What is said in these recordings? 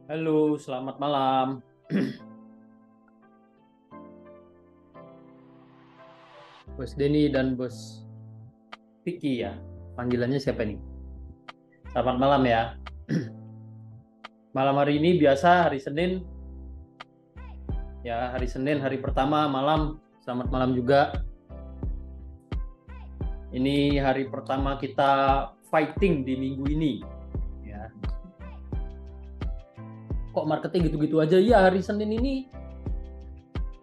Halo, selamat malam. Bos Denny dan Bos Vicky ya. Panggilannya siapa nih? Selamat malam ya. Malam hari ini biasa hari Senin. Ya, hari Senin, hari pertama malam. Selamat malam juga. Ini hari pertama kita fighting di minggu ini. Ya. Kok marketing gitu-gitu aja? Ya, hari Senin ini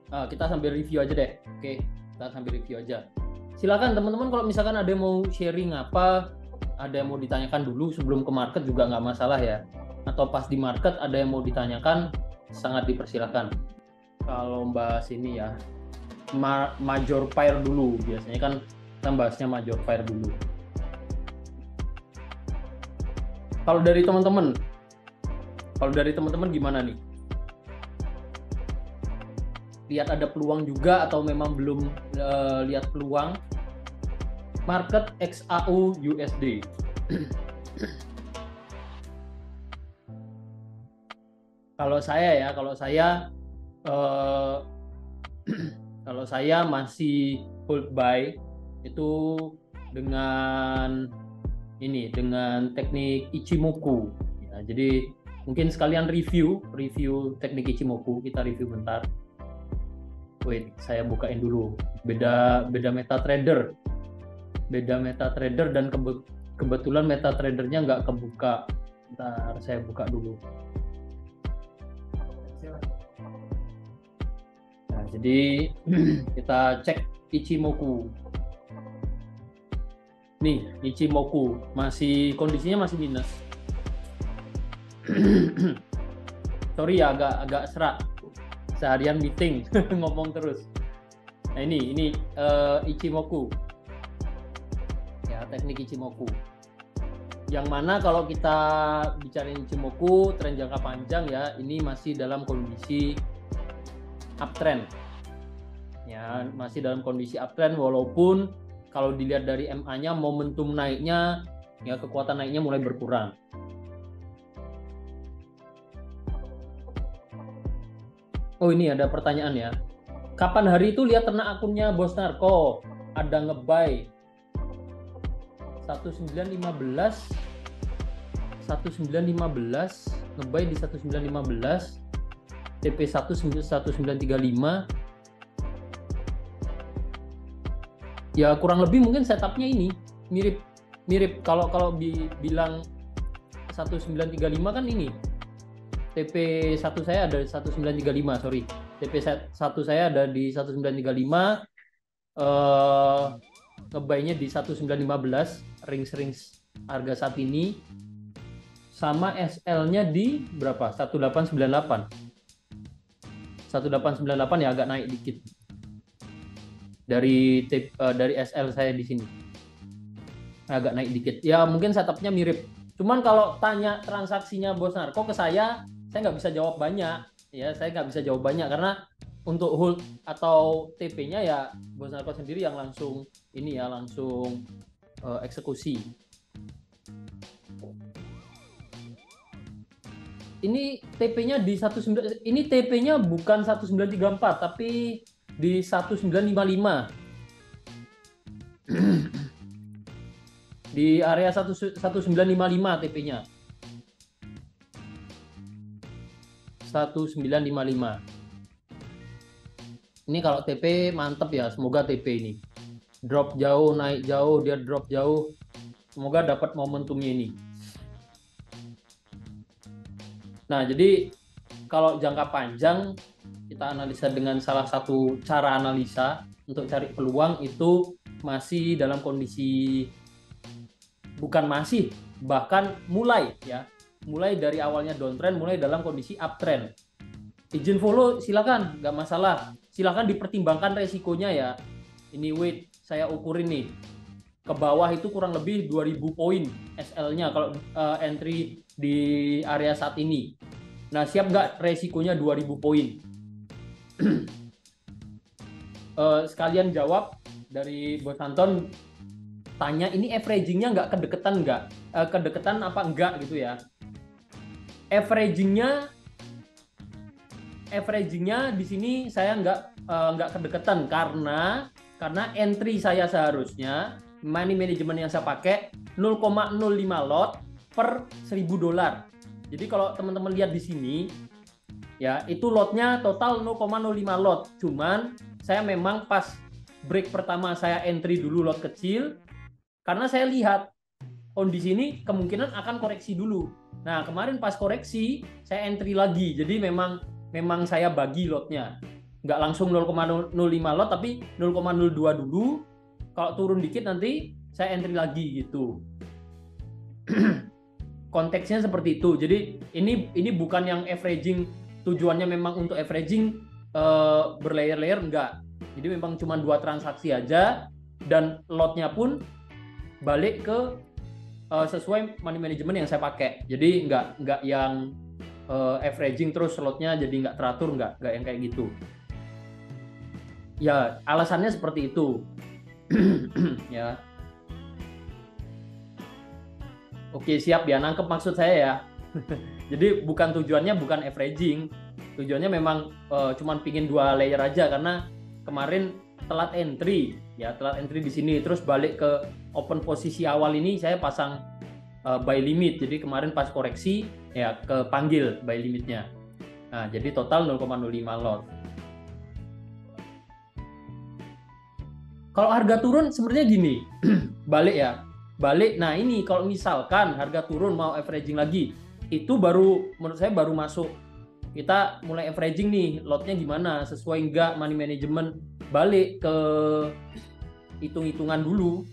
kita sambil review aja deh. Oke, kita sambil review aja. Silakan teman-teman kalau misalkan ada yang mau sharing apa, ada yang mau ditanyakan dulu sebelum ke market juga nggak masalah ya. Atau pas di market ada yang mau ditanyakan, sangat dipersilakan. Kalau bahas ini ya, major pair dulu. Biasanya kan kita bahasnya major pair dulu. Kalau dari teman-teman gimana nih? Lihat ada peluang juga atau memang belum lihat peluang? Market XAU USD. Kalau saya masih hold buy itu dengan teknik Ichimoku. Ya, jadi mungkin sekalian review teknik Ichimoku, kita review bentar. Wait, saya bukain dulu. Beda MetaTrader dan kebetulan MetaTradernya nggak kebuka. Bentar, saya buka dulu. Nah, jadi kita cek Ichimoku. Nih, Ichimoku kondisinya masih minus. Sorry ya, agak serak. Seharian meeting ngomong terus. Nah, ini Ichimoku. Ya, teknik Ichimoku. Yang mana kalau kita bicarain Ichimoku tren jangka panjang ya, ini masih dalam kondisi uptrend. Ya, masih dalam kondisi uptrend walaupun kalau dilihat dari MA-nya momentum naiknya ya, kekuatan naiknya mulai berkurang. Oh, ini ada pertanyaan ya. Kapan hari itu lihat ternak akunnya Bos Narko? Ada ngebuy 1915 ngebuy di 1915 TP 1935. Ya kurang lebih mungkin setupnya ini mirip kalau bilang 1935 kan ini TP 1 saya ada 1935, sorry. TP 1 saya ada di 1935, ngebuy-nya di 1915, rings harga saat ini, sama SL-nya di berapa? 1898. 1898 ya, agak naik dikit dari SL saya di sini, agak naik dikit ya, mungkin setupnya mirip. Cuman kalau tanya transaksinya Bos Narko ke saya nggak bisa jawab banyak ya, karena untuk hold atau TP-nya ya Bos Narko sendiri yang langsung eksekusi. Ini TP-nya di 19, ini TP-nya bukan 1934 tapi di 1955. Di area 1955 TP-nya. 1955. Ini kalau TP mantep ya, semoga TP ini drop jauh, naik jauh, dia drop jauh. Semoga dapat momentumnya ini. Nah, jadi kalau jangka panjang kita analisa dengan salah satu cara analisa untuk cari peluang itu masih dalam kondisi bahkan mulai dari awalnya downtrend, mulai dalam kondisi uptrend. Izin follow silakan, nggak masalah. Silakan dipertimbangkan resikonya ya. Ini wait, saya ukurin nih. Ke bawah itu kurang lebih 2000 poin SL-nya kalau entry di area saat ini. Nah, siap nggak resikonya 2000 poin? Sekalian jawab dari Bos Anton, tanya ini averaging-nya nggak kedeketan apa enggak gitu ya. Averaging-nya averagingnya di sini saya nggak kedeketan karena entry saya seharusnya money management yang saya pakai 0,05 lot per $1.000. Jadi kalau teman-teman lihat di sini ya, itu lotnya total 0,05 lot. Cuman saya memang pas break pertama saya entry dulu lot kecil karena saya lihat kondisi ini kemungkinan akan koreksi dulu. Nah, kemarin pas koreksi saya entry lagi. Jadi memang saya bagi lotnya. Nggak langsung 0,05 lot tapi 0,02 dulu. Kalau turun dikit nanti saya entry lagi gitu. Konteksnya seperti itu. Jadi ini bukan yang averaging, tujuannya memang untuk averaging berlayer-layer, enggak. Jadi memang cuma 2 transaksi aja dan lotnya pun balik ke sesuai money management yang saya pakai. Jadi enggak yang averaging terus lotnya jadi enggak teratur, enggak yang kayak gitu. Ya, alasannya seperti itu. Ya. Oke, siap ya, nangkep maksud saya ya. Jadi tujuannya bukan averaging, tujuannya memang cuman pingin 2 layer aja karena kemarin telat entry di sini, terus balik ke open posisi awal ini saya pasang buy limit. Jadi kemarin pas koreksi ya kepanggil buy limitnya. Nah, jadi total 0,05 lot. Kalau harga turun sebenarnya gini, balik. Nah ini kalau misalkan harga turun mau averaging lagi, itu menurut saya baru masuk. Kita mulai averaging nih, lotnya gimana, sesuai enggak money management, balik ke hitung-hitungan dulu.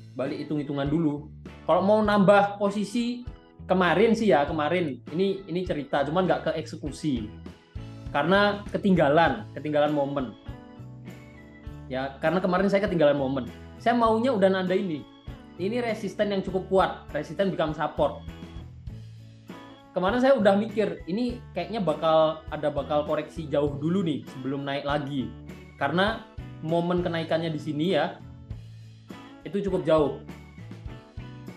Kalau mau nambah posisi kemarin ini cerita, cuman nggak ke eksekusi karena ketinggalan momen. Ya, karena kemarin saya ketinggalan momen. Saya maunya udah nanda ini resisten yang cukup kuat, resisten become support. Kemarin saya udah mikir, ini kayaknya bakal koreksi jauh dulu nih sebelum naik lagi. Karena momen kenaikannya di sini ya, itu cukup jauh.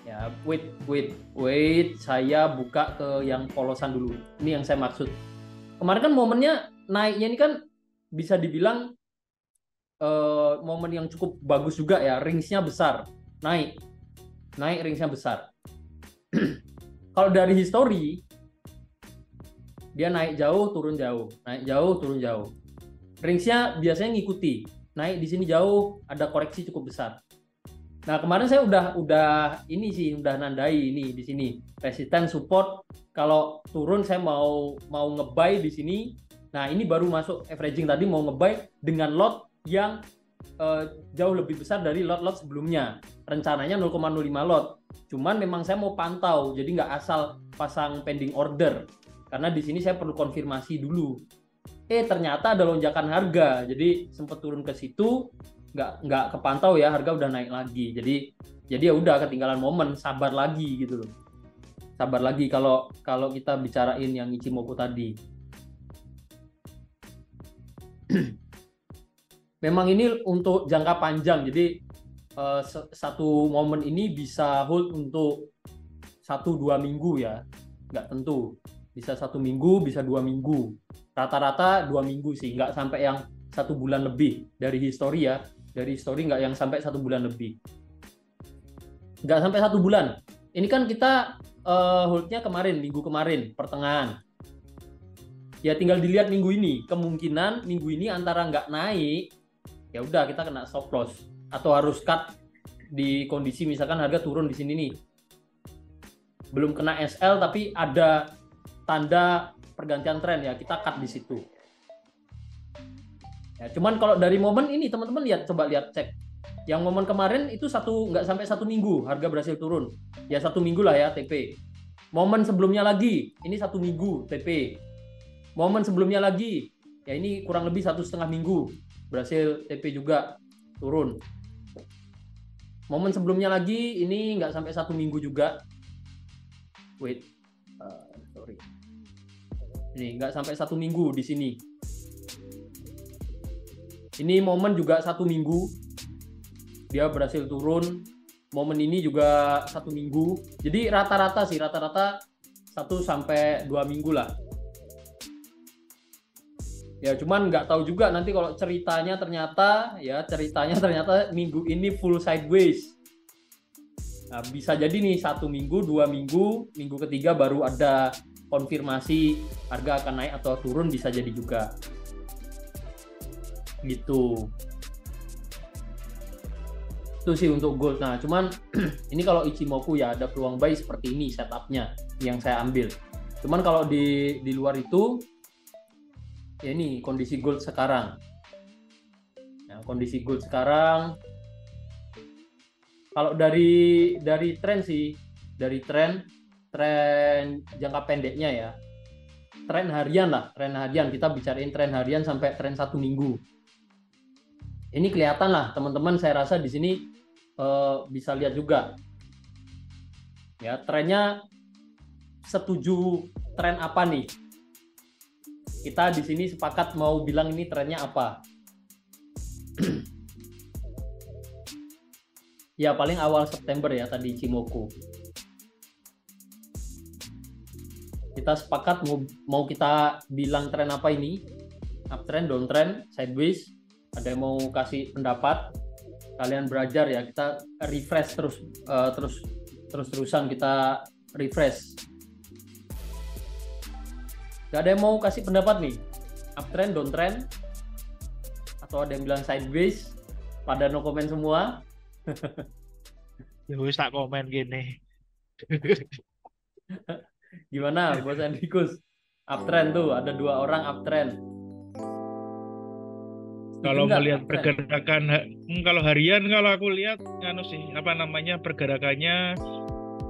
Ya, wait, saya buka ke yang polosan dulu. Ini yang saya maksud. Kemarin kan momennya naiknya ini kan bisa dibilang momen yang cukup bagus juga ya, range-nya besar. Naik range-nya besar. Kalau dari history dia naik jauh, turun jauh, naik jauh, turun jauh. Range-nya biasanya ngikuti. Naik di sini jauh, ada koreksi cukup besar. Nah, kemarin saya udah nandai ini di sini. Resistance, support. Kalau turun saya mau nge-buy di sini. Nah, ini baru masuk averaging tadi, mau nge-buy dengan lot yang jauh lebih besar dari lot-lot sebelumnya. Rencananya 0,05 lot. Cuman memang saya mau pantau, jadi nggak asal pasang pending order. Karena di sini saya perlu konfirmasi dulu. Ternyata ada lonjakan harga, jadi sempat turun ke situ, nggak kepantau ya, harga udah naik lagi. Jadi ya udah ketinggalan momen, sabar lagi gitu loh. Sabar lagi kalau kita bicarain yang Ichimoku tadi. Memang ini untuk jangka panjang, jadi satu momen ini bisa hold untuk 1-2 minggu ya, nggak tentu, bisa 1 minggu, bisa 2 minggu, rata-rata 2 minggu sih, nggak sampai yang 1 bulan lebih. Dari history nggak yang sampai 1 bulan lebih, nggak sampai 1 bulan. Ini kan kita holdnya minggu kemarin pertengahan ya, tinggal dilihat minggu ini, kemungkinan minggu ini antara nggak naik ya udah kita kena stop loss atau harus cut di kondisi misalkan harga turun di sini nih, belum kena SL tapi ada tanda pergantian tren ya, kita cut di situ. Ya, cuman kalau dari momen ini teman-teman coba lihat cek. Yang momen kemarin itu nggak sampai 1 minggu harga berhasil turun. Ya 1 minggu lah ya TP. Momen sebelumnya lagi ini 1 minggu TP. Momen sebelumnya lagi ya ini kurang lebih 1,5 minggu berhasil TP juga turun. Momen sebelumnya lagi ini nggak sampai 1 minggu juga. Ini nggak sampai 1 minggu di sini. Ini momen juga 1 minggu dia berhasil turun. Momen ini juga 1 minggu. Jadi rata-rata 1 sampai 2 minggu lah. Ya cuman nggak tahu juga nanti kalau ceritanya ternyata minggu ini full sideways. Nah, bisa jadi nih 1 minggu, 2 minggu, minggu ketiga baru ada konfirmasi harga akan naik atau turun, bisa jadi juga. Gitu. Itu sih untuk gold. Nah, cuman ini kalau Ichimoku ya ada peluang buy seperti ini setupnya yang saya ambil. Cuman kalau di luar itu, ya ini kondisi gold sekarang. Nah, kondisi gold sekarang, kalau dari tren sih, dari tren jangka pendeknya ya, tren harian lah, tren harian, kita bicarain tren harian sampai tren 1 minggu. Ini kelihatan lah teman-teman, saya rasa di sini bisa lihat juga. Ya, trennya setuju tren apa nih? Kita di sini sepakat mau bilang ini trennya apa? Ya paling awal September ya tadi Ichimoku. Kita sepakat mau kita bilang tren apa ini? Uptrend, downtrend, sideways. Ada yang mau kasih pendapat? Kalian belajar ya, kita refresh terus-terusan kita refresh. Gak ada yang mau kasih pendapat nih? Uptrend, downtrend? Atau ada yang bilang sideways? Pada no komen semua. Ya wis tak komen gini. Gimana Bos Andrikus? Uptrend tuh, ada 2 orang uptrend. Kalau melihat pergerakan, kalau harian, kalau aku lihat pergerakannya,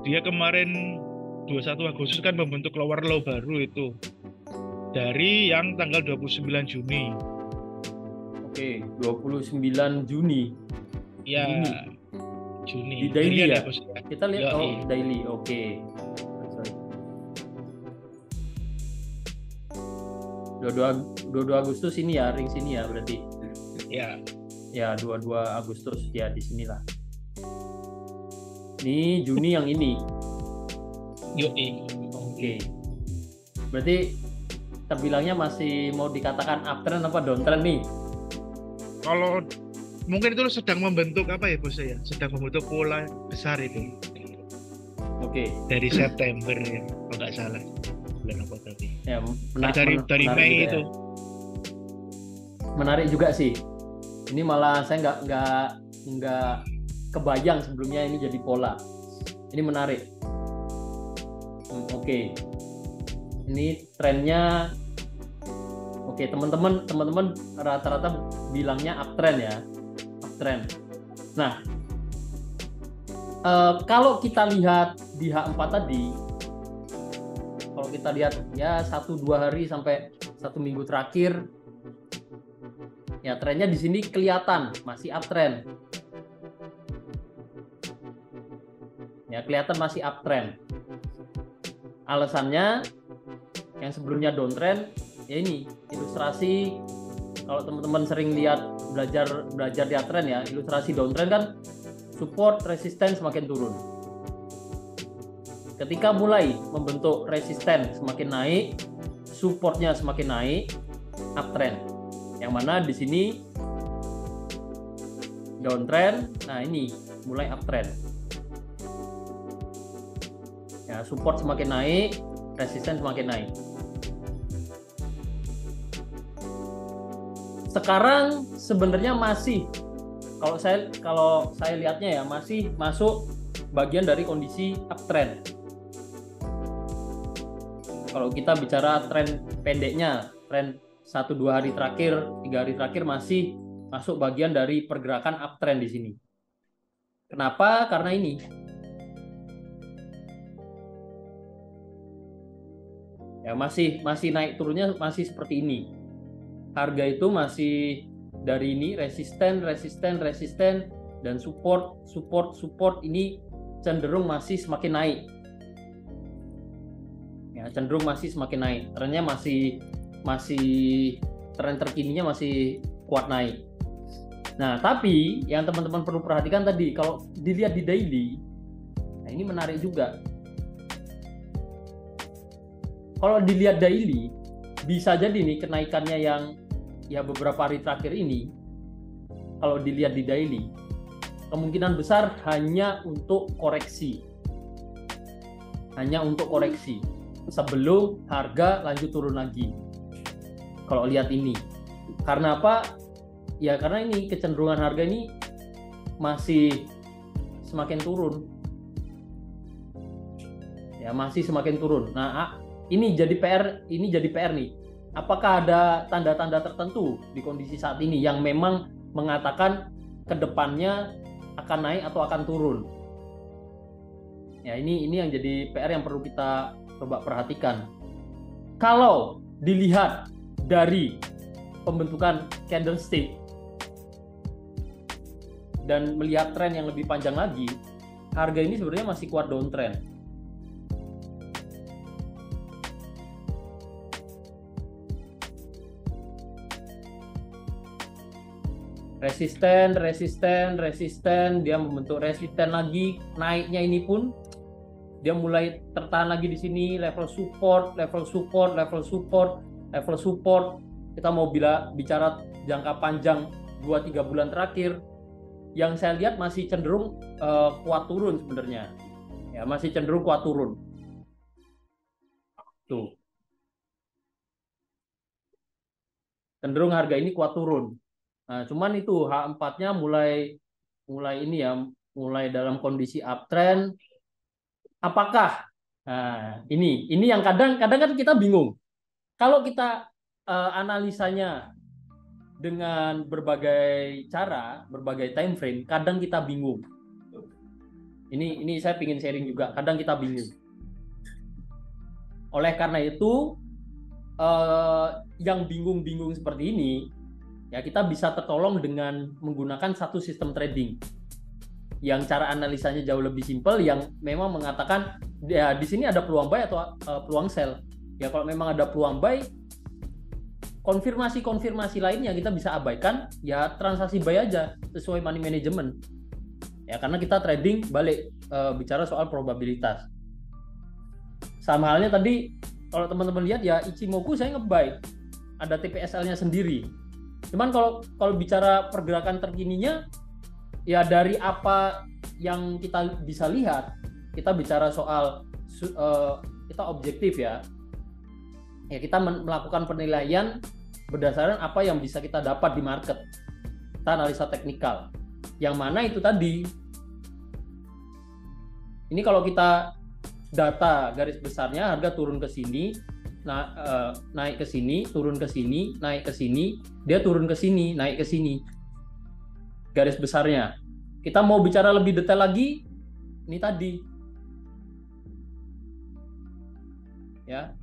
dia kemarin 21 Agustus kan membentuk lower low baru itu dari yang tanggal 29 Juni. Oke, 29 Juni. Ya, Juni. Di daily ya? Bos. Kita lihat daily. Oke. 22 Agustus ini ya, ring sini ya berarti. Ya. Ya, 22 Agustus ya di sinilah. Ini Juni yang ini. Oke. Berarti terbilangnya masih mau dikatakan uptrend apa downtrend nih? Kalau mungkin itu sedang membentuk apa ya Bos ya? Sedang membentuk pola besar itu. Oke. Dari September ya, kalau nggak salah. Bulan apa tadi? Ya, dari Mei itu. Ya. Menarik juga sih. Ini malah saya nggak kebayang sebelumnya ini jadi pola. Ini menarik. Oke. Ini trennya. Oke, teman-teman rata-rata bilangnya uptrend ya. Uptrend. Nah, kalau kita lihat di H4 tadi, kalau kita lihat ya 1-2 hari sampai 1 minggu terakhir, ya trennya di sini kelihatan masih uptrend. Ya kelihatan masih uptrend. Alasannya yang sebelumnya downtrend, ya ini ilustrasi. Kalau teman-teman sering lihat belajar di uptrend ya, ilustrasi downtrend kan support resisten semakin turun. Ketika mulai membentuk resisten semakin naik, supportnya semakin naik, uptrend. Yang mana di sini downtrend, nah ini mulai uptrend. Ya, support semakin naik, resisten semakin naik. Sekarang sebenarnya masih, kalau saya lihatnya ya masih masuk bagian dari kondisi uptrend. Kalau kita bicara tren pendeknya, tren 1-2 hari terakhir, 3 hari terakhir masih masuk bagian dari pergerakan uptrend di sini. Kenapa? Karena ini. Ya masih naik turunnya masih seperti ini. Harga itu masih dari ini resisten dan support ini cenderung masih semakin naik. Ya, cenderung masih semakin naik. Trennya masih tren terkininya masih kuat naik. Nah, tapi yang teman-teman perlu perhatikan tadi, kalau dilihat di daily, nah ini menarik juga. Kalau dilihat daily, bisa jadi nih kenaikannya yang ya beberapa hari terakhir ini, kalau dilihat di daily, kemungkinan besar hanya untuk koreksi. Hanya untuk koreksi. Sebelum harga lanjut turun lagi. Kalau lihat ini. Karena apa? Ya karena ini kecenderungan harga ini masih semakin turun. Ya, masih semakin turun. Nah, ini jadi PR nih. Apakah ada tanda-tanda tertentu di kondisi saat ini yang memang mengatakan ke depannya akan naik atau akan turun? Ya, ini yang jadi PR yang perlu kita coba perhatikan. Kalau dilihat dari pembentukan candlestick dan melihat tren yang lebih panjang lagi, harga ini sebenarnya masih kuat downtrend. Resisten, dia membentuk resisten lagi, naiknya ini pun dia mulai tertahan lagi di sini, level support. Kita mau bicara jangka panjang 2-3 bulan terakhir, yang saya lihat masih cenderung kuat turun sebenarnya. Ya, masih cenderung kuat turun. Tuh. Cenderung harga ini kuat turun. Nah, cuman itu H4-nya mulai ini ya, mulai dalam kondisi uptrend. Apakah ini yang kadang kan kita bingung. Kalau kita analisanya dengan berbagai cara, berbagai time frame, kadang kita bingung. Ini saya ingin sharing juga, kadang kita bingung. Oleh karena itu, yang bingung-bingung seperti ini, ya kita bisa tertolong dengan menggunakan satu sistem trading yang cara analisanya jauh lebih simpel, yang memang mengatakan ya di sini ada peluang buy atau peluang sell. Ya kalau memang ada peluang buy, konfirmasi lainnya kita bisa abaikan, ya transaksi buy aja sesuai money management. Ya karena kita trading balik bicara soal probabilitas. Sama halnya tadi kalau teman-teman lihat ya Ichimoku saya nge-buy, ada TPSL-nya sendiri. Cuman kalau bicara pergerakan terkininya, ya dari apa yang kita bisa lihat, kita bicara soal kita objektif ya. Ya kita melakukan penilaian berdasarkan apa yang bisa kita dapat di market. Kita analisa teknikal. Yang mana itu tadi. Ini kalau kita data garis besarnya, harga turun ke sini, naik ke sini, turun ke sini, naik ke sini, dia turun ke sini, naik ke sini. Garis besarnya. Kita mau bicara lebih detail lagi, ini tadi. Ya.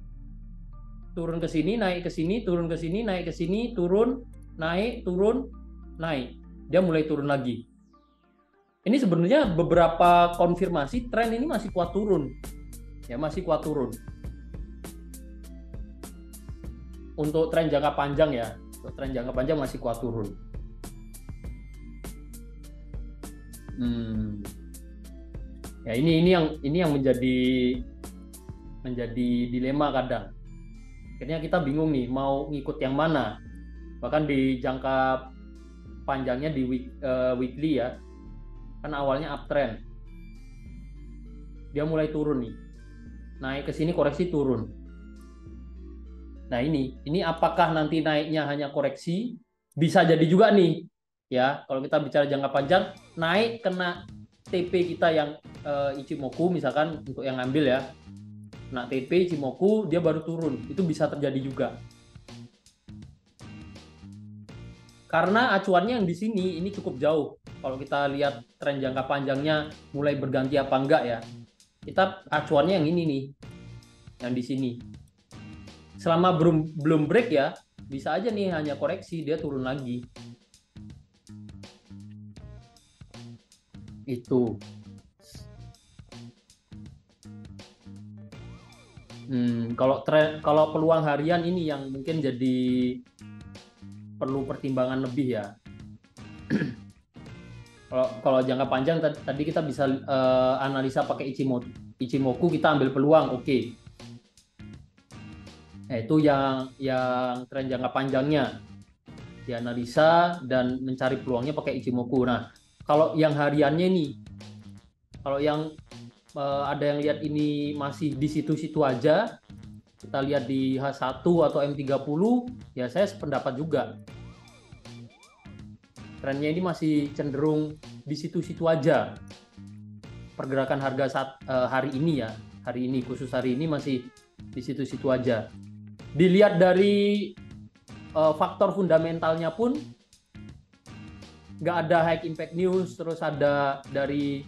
Turun ke sini, naik ke sini, turun ke sini, naik ke sini, turun, naik. Dia mulai turun lagi. Ini sebenarnya beberapa konfirmasi tren ini masih kuat turun. Ya, masih kuat turun. Untuk tren jangka panjang ya, untuk tren jangka panjang masih kuat turun. Ya ini yang menjadi dilema kadang. Akhirnya kita bingung nih mau ngikut yang mana. Bahkan di jangka panjangnya di weekly ya, kan awalnya uptrend, dia mulai turun nih, naik ke sini koreksi turun. Nah ini apakah nanti naiknya hanya koreksi? Bisa jadi juga nih ya, kalau kita bicara jangka panjang, naik kena TP kita yang Ichimoku misalkan, untuk yang ngambil ya, kena TP Ichimoku dia baru turun, itu bisa terjadi juga. Karena acuannya yang di sini ini cukup jauh. Kalau kita lihat tren jangka panjangnya mulai berganti apa enggak ya, kita acuannya yang ini nih, yang di sini. Selama belum break ya, bisa aja nih hanya koreksi, dia turun lagi. Itu. Kalau peluang harian ini yang mungkin jadi perlu pertimbangan lebih ya. Kalau jangka panjang tadi kita bisa analisa pakai Ichimoku, kita ambil peluang, oke. Nah, itu yang tren jangka panjangnya dianalisa dan mencari peluangnya pakai Ichimoku. Nah, kalau yang hariannya nih, kalau yang ada yang lihat ini masih di situ-situ aja, kita lihat di H1 atau M30, ya saya sependapat juga. Trennya ini masih cenderung di situ-situ aja. Pergerakan harga hari ini ya, hari ini khusus hari ini masih di situ-situ aja. Dilihat dari faktor fundamentalnya pun nggak ada high impact news, terus ada dari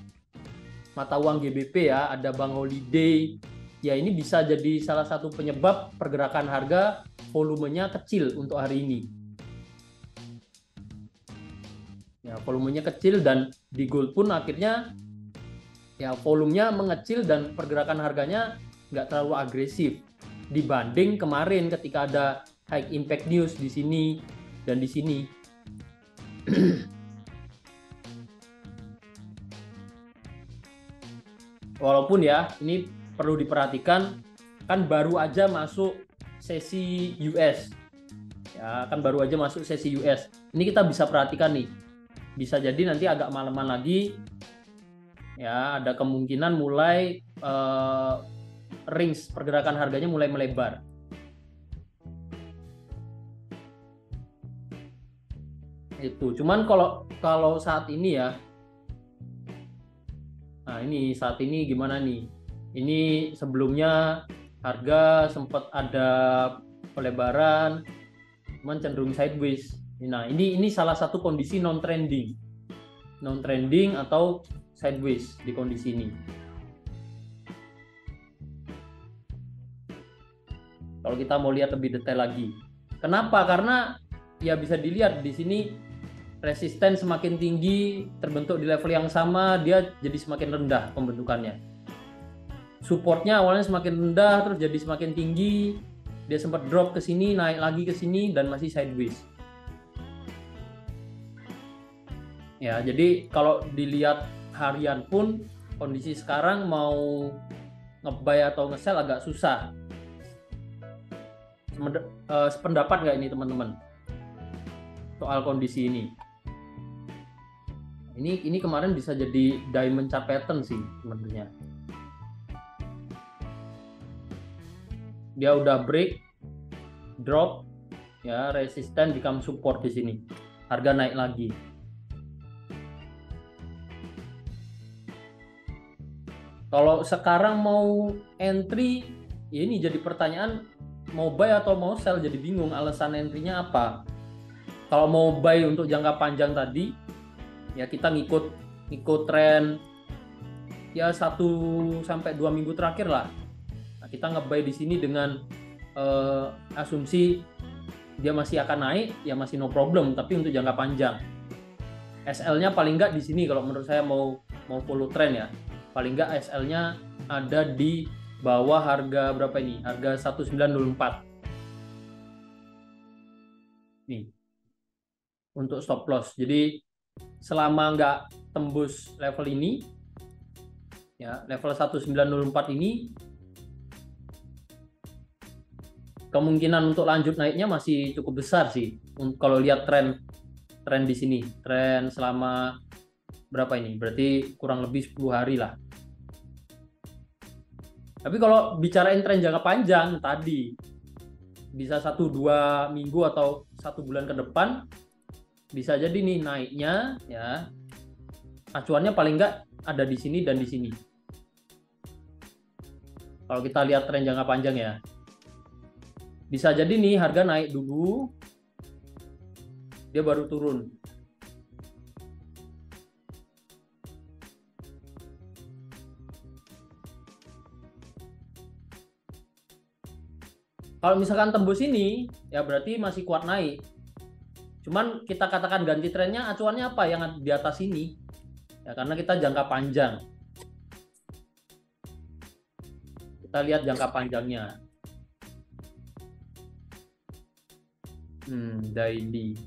mata uang GBP ya, ada Bank Holiday, ya ini bisa jadi salah satu penyebab pergerakan harga volumenya kecil untuk hari ini. Ya, volumenya kecil dan di gold pun akhirnya ya volumenya mengecil dan pergerakan harganya nggak terlalu agresif dibanding kemarin ketika ada high impact news di sini dan di sini. Walaupun ya ini perlu diperhatikan, kan baru aja masuk sesi US ya, kan baru aja masuk sesi US. Ini kita bisa perhatikan nih, bisa jadi nanti agak malaman lagi ya, ada kemungkinan mulai range pergerakan harganya mulai melebar. Itu cuman kalau saat ini ya, nah ini saat ini gimana nih, ini sebelumnya harga sempat ada pelebaran cuman cenderung sideways. Nah ini salah satu kondisi non trending atau sideways di kondisi ini. Kalau kita mau lihat lebih detail lagi, kenapa? Karena ya bisa dilihat di sini resisten semakin tinggi, terbentuk di level yang sama, dia jadi semakin rendah pembentukannya. Supportnya awalnya semakin rendah, terus jadi semakin tinggi, dia sempat drop ke sini, naik lagi ke sini, dan masih sideways. Ya, jadi kalau dilihat harian pun, kondisi sekarang mau nge-buy atau nge-sell agak susah. Sependapat nggak ini teman-teman soal kondisi ini? Ini kemarin bisa jadi diamond chart pattern sih sebenarnya. Dia udah break, drop, ya resisten become support di sini. Harga naik lagi. Kalau sekarang mau entry, ya ini jadi pertanyaan, mau buy atau mau sell, jadi bingung alasan entry-nya apa. Kalau mau buy untuk jangka panjang tadi, ya kita ngikut tren ya 1 sampai 2 minggu terakhir lah. Nah, kita nge-buy di sini dengan asumsi dia masih akan naik, ya masih no problem, tapi untuk jangka panjang. SL-nya paling nggak di sini kalau menurut saya mau follow trend ya. Paling nggak SL-nya ada di bawah harga berapa ini? Harga 1904. Nih. Untuk stop loss. Jadi selama nggak tembus level ini, ya level 1904 ini, kemungkinan untuk lanjut naiknya masih cukup besar sih. Kalau lihat tren di sini, tren selama berapa ini? Berarti kurang lebih 10 hari lah. Tapi kalau bicarain tren jangka panjang tadi, bisa 1-2 minggu atau 1 bulan ke depan, bisa jadi nih naiknya ya acuannya paling nggak ada di sini dan di sini. Kalau kita lihat tren jangka panjang ya, bisa jadi nih harga naik dulu, dia baru turun. Kalau misalkan tembus ini, ya berarti masih kuat naik. Cuman kita katakan ganti trennya, acuannya apa yang di atas ini? Ya karena kita jangka panjang. Kita lihat jangka panjangnya. Daily.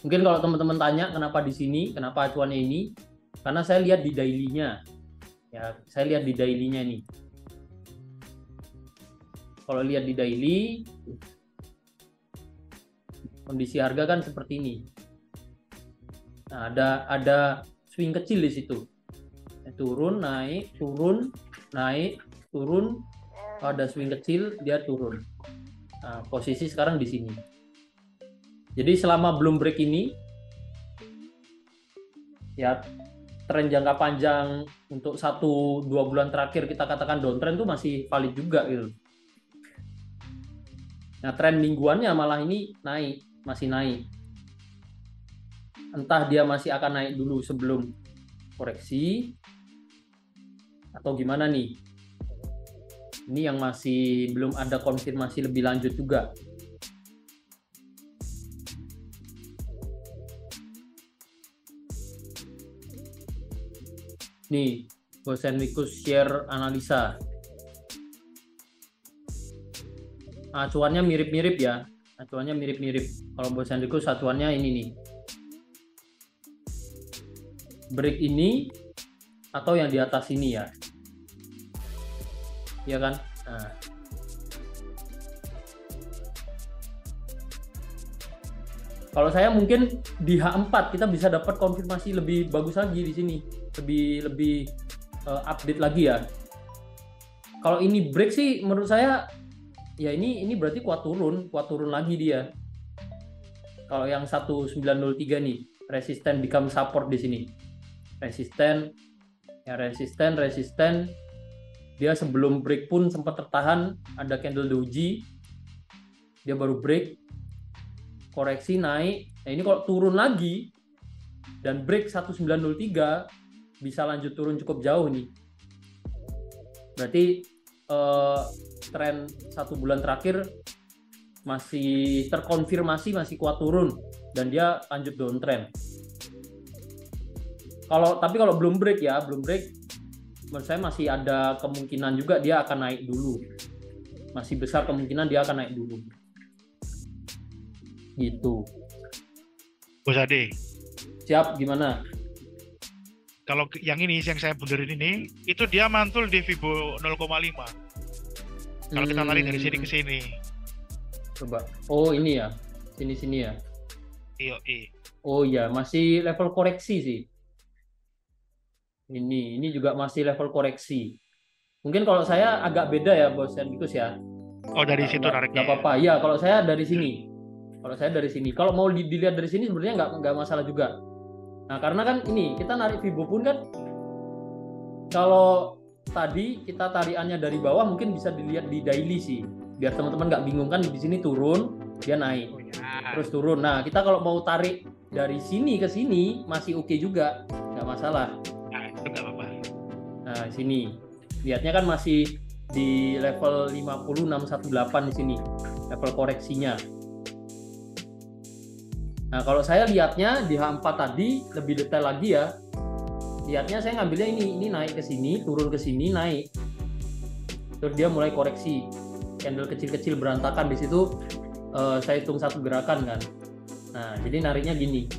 Mungkin kalau teman-teman tanya kenapa di sini, kenapa acuannya ini? Karena saya lihat di daily-nya. Ya, saya lihat di daily-nya nih. Kalau lihat di daily, kondisi harga kan seperti ini. Nah, ada swing kecil di situ. Turun, naik, turun, naik, turun. Ada swing kecil, dia turun. Nah, posisi sekarang di sini. Jadi selama belum break ini, ya tren jangka panjang untuk 1-2 bulan terakhir kita katakan downtrend itu masih valid juga gitu. Nah, tren mingguannya malah ini naik, masih naik. Entah dia masih akan naik dulu sebelum koreksi atau gimana nih. Ini yang masih belum ada konfirmasi lebih lanjut juga. Nih, Bos Henrikus share analisa. Acuannya mirip-mirip ya. Acuannya mirip-mirip. Kalau Bos Henrikus acuannya ini nih. Break ini atau yang di atas ini ya. Iya kan? Nah. Kalau saya mungkin di H4 kita bisa dapat konfirmasi lebih bagus lagi di sini. Lebih update lagi ya. Kalau ini break sih menurut saya ya ini berarti kuat turun lagi dia. Kalau yang 1903 nih, resisten become support di sini. Resisten. Dia sebelum break pun sempat tertahan, ada candle doji. Dia baru break, koreksi naik. Nah, ini kalau turun lagi dan break 1903 bisa lanjut turun cukup jauh nih. Berarti tren 1 bulan terakhir masih terkonfirmasi masih kuat turun dan dia lanjut downtrend. Tapi kalau belum break, menurut saya masih ada kemungkinan juga dia akan naik dulu. Masih besar kemungkinan dia akan naik dulu. Gitu. Bos Ade. Siap, gimana? Kalau yang ini, yang saya benerin ini, itu dia mantul di Fibo 0,5. Kalau kita tarik dari sini ke sini. Coba. Oh, ini ya. Sini ya. Iya. Oh iya, masih level koreksi sih. Ini juga masih level koreksi. Mungkin kalau saya agak beda ya, Bos Henrikus ya. Oh, dari situ nariknya. Nggak apa-apa. Ya, kalau saya dari sini. Kalau mau dilihat dari sini sebenarnya nggak masalah juga. Nah, karena kan ini kita narik Fibo pun kan, kalau tadi kita tariannya dari bawah mungkin bisa dilihat di daily sih. Biar teman-teman nggak bingung kan, di sini turun, dia naik. Terus turun. Nah, kita kalau mau tarik dari sini ke sini masih oke juga, nggak masalah. Nggak apa-apa. Nah, sini lihatnya kan masih di level 50618 di sini, level koreksinya. Nah, kalau saya lihatnya di H4 tadi lebih detail lagi ya. Lihatnya saya ngambilnya ini naik ke sini, turun ke sini, naik. Terus dia mulai koreksi. Candle kecil-kecil berantakan di situ, saya hitung satu gerakan kan. Nah, jadi nariknya gini.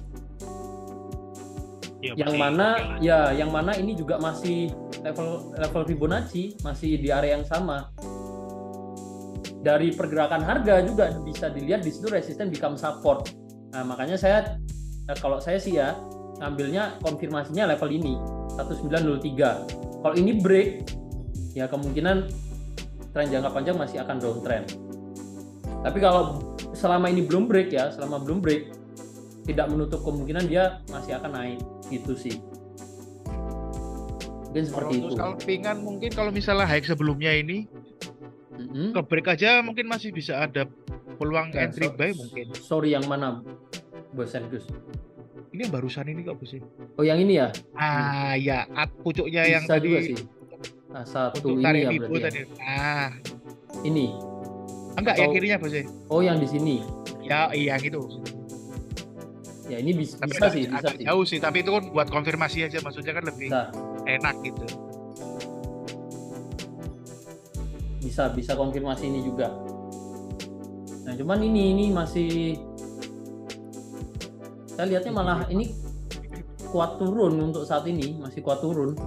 Ya, yang mana ini juga masih level Fibonacci, masih di area yang sama. Dari pergerakan harga juga bisa dilihat di situ resisten become support. Nah, makanya kalau saya sih ya ngambilnya konfirmasinya level ini 1903. Kalau ini break, ya kemungkinan tren jangka panjang masih akan downtrend. Tapi kalau selama ini belum break, tidak menutup kemungkinan dia masih akan naik, gitu sih. Mungkin seperti itu. Untuk scalpingan mungkin kalau misalnya high sebelumnya ini ke break aja mungkin masih bisa ada peluang entry buy mungkin. Sorry, yang mana, Bos Henrikus? Ini yang barusan ini kok, Bos? Oh, yang ini ya? Ya, pucuknya bisa yang tadi juga sih. Satu untuk ini ya berarti. Tadi. Ini. Enggak, yang kirinya, Bos. Oh, yang di sini. Ya, iya gitu. Ya, ini bisa sih. Jauh sih, tapi itu kan buat konfirmasi aja, maksudnya kan lebih enak gitu. Bisa konfirmasi ini juga. Nah, cuman ini masih saya lihatnya malah ini kuat turun untuk saat ini, masih kuat turun.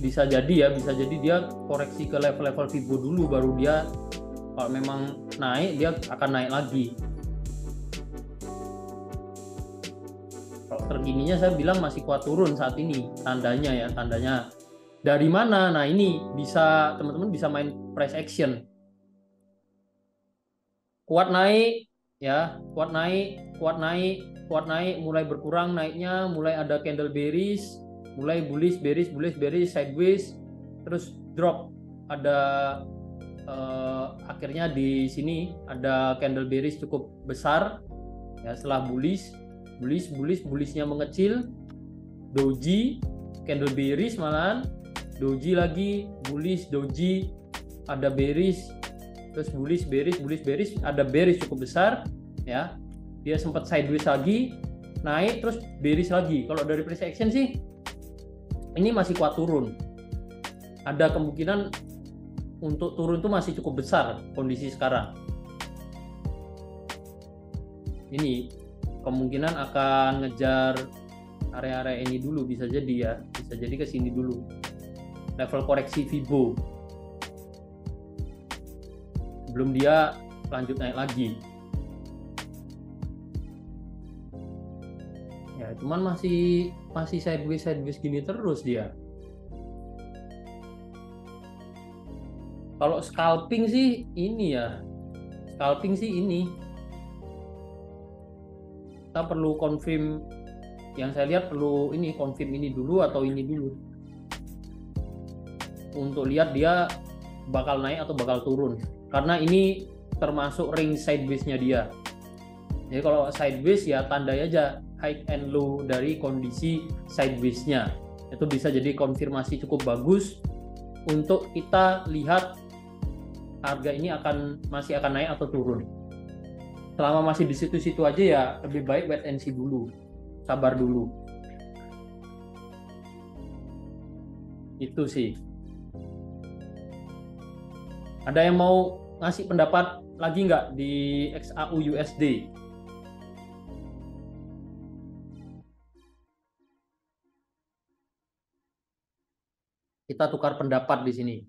bisa jadi dia koreksi ke level-level Fibo dulu, baru dia kalau memang naik dia akan naik lagi. Kalau terkininya saya bilang masih kuat turun saat ini, tandanya dari mana? Nah ini bisa teman-teman bisa main price action, kuat naik ya, kuat naik, mulai berkurang naiknya, mulai ada candle bearish, mulai bullish, bearish, sideways, terus drop, ada akhirnya di sini ada candle bearish cukup besar ya, setelah bullishnya mengecil, doji, candle bearish malahan, doji lagi, bullish, doji, ada bearish, terus bullish, ada bearish cukup besar ya, dia sempat sideways lagi, naik terus bearish lagi. Kalau dari price action sih ini masih kuat turun, ada kemungkinan untuk turun tuh masih cukup besar kondisi sekarang. Ini kemungkinan akan ngejar area-area ini dulu, bisa jadi ya, bisa jadi ke sini dulu. Level koreksi Fibo. Sebelum dia lanjut naik lagi. Ya, cuman masih sideways gini terus dia. Kalau scalping sih ini kita perlu confirm, yang saya lihat perlu ini confirm ini dulu atau ini dulu untuk lihat dia bakal naik atau bakal turun, karena ini termasuk range sideways-nya dia. Jadi kalau sideways ya tandai aja high and low dari kondisi sideways-nya, itu bisa jadi konfirmasi cukup bagus untuk kita lihat harga ini masih akan naik atau turun. Selama masih di situ-situ aja ya lebih baik wait and see dulu, sabar dulu. Itu sih. Ada yang mau ngasih pendapat lagi nggak di XAU USD? Kita tukar pendapat di sini.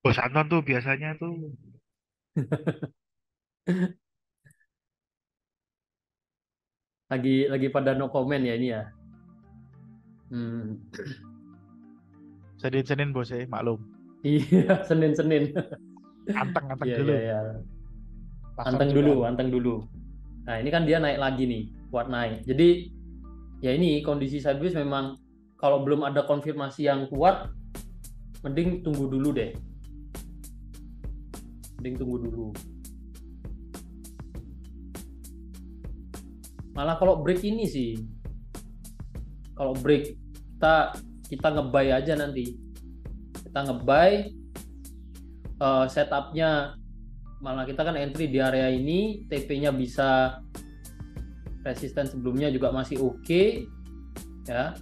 Bos Anton tuh biasanya tuh lagi pada no comment ya ini ya. Senin bos maklum. Iya, Senin. Anteng Iya, dulu. Iya. Pasar Anteng dulu. Nah ini kan dia naik lagi nih, kuat naik. Jadi ya ini kondisi sideways memang kalau belum ada konfirmasi yang kuat, mending tunggu dulu deh. Malah kalau break ini sih, kalau break kita nge-buy aja nanti. Kita nge-buy, setupnya malah kita kan entry di area ini, TP-nya bisa, resisten sebelumnya juga masih oke ya.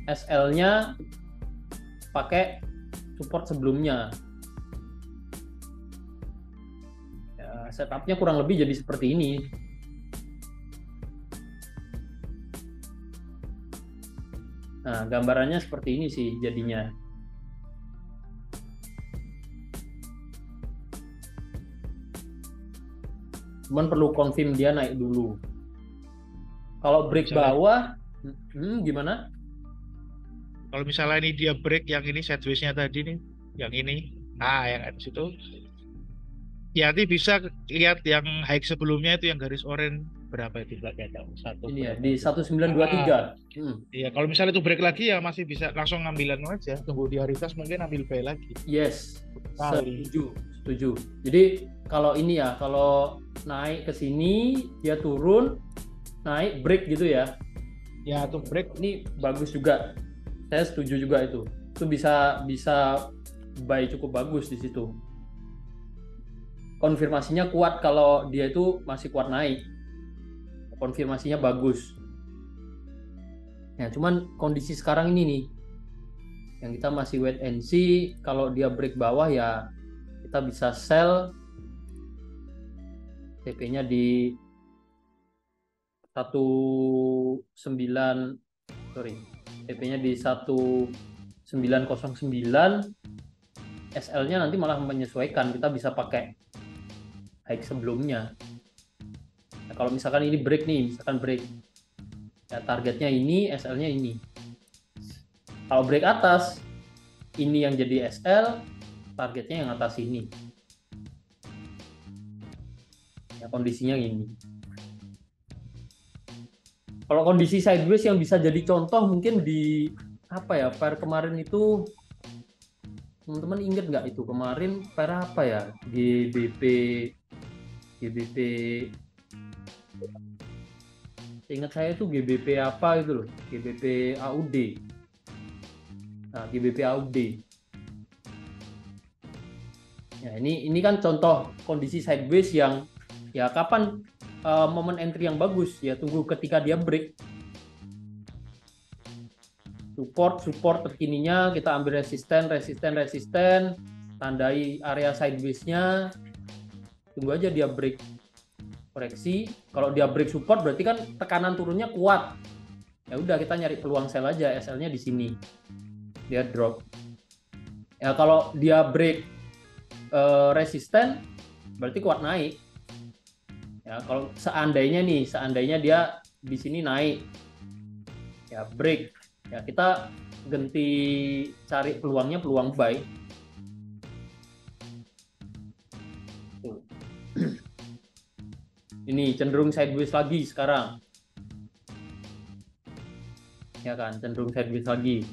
SL-nya pakai support sebelumnya. Ya, setupnya kurang lebih jadi seperti ini. Nah, gambarannya seperti ini sih jadinya. Cuman perlu confirm dia naik dulu. Kalau break bawah, gimana? Kalau misalnya ini dia break yang ini sideways-nya tadi nih, yang ini, yang di situ, ya nanti bisa lihat yang high sebelumnya itu yang garis oranye berapa itu satu. Ini ya di 1923. Iya, kalau misalnya itu break lagi ya masih bisa langsung ngambilan aja, tunggu di hari tas mungkin ambil buy lagi. Yes, setuju. Jadi kalau ini ya, kalau naik ke sini dia turun, naik break gitu ya. Ya, tuh break ini bagus juga. Saya setuju juga itu. Itu bisa buy cukup bagus di situ. Konfirmasinya kuat kalau dia itu masih kuat naik. Konfirmasinya bagus. Ya, cuman kondisi sekarang ini nih yang kita masih wait and see. Kalau dia break bawah ya kita bisa sell TP-nya di 19, sorry, TP-nya di 1909, SL-nya nanti malah menyesuaikan, kita bisa pakai hike sebelumnya. Nah, kalau misalkan ini break nih, misalkan break, ya targetnya ini, SL-nya ini. Kalau break atas, ini yang jadi SL, targetnya yang atas ini. Ya, kondisinya ini. Kalau kondisi sideways yang bisa jadi contoh mungkin di apa ya, pair kemarin itu, teman-teman inget nggak itu kemarin pair apa ya, GBP ingat saya itu GBP apa itu loh, GBP AUD. Nah, GBP AUD. Ya, ini kan contoh kondisi sideways yang ya kapan momen entry yang bagus, ya tunggu ketika dia break. Support terkininya, kita ambil resisten, tandai area sideways-nya, tunggu aja dia break koreksi. Kalau dia break support berarti kan tekanan turunnya kuat. Ya udah, kita nyari peluang sell aja, SL-nya di sini. Dia drop. Ya kalau dia break resisten berarti kuat naik. Ya kalau seandainya dia di sini naik, ya break, ya kita ganti cari peluangnya, peluang buy. Tuh. Ini cenderung sideways lagi sekarang, ya kan, cenderung sideways lagi.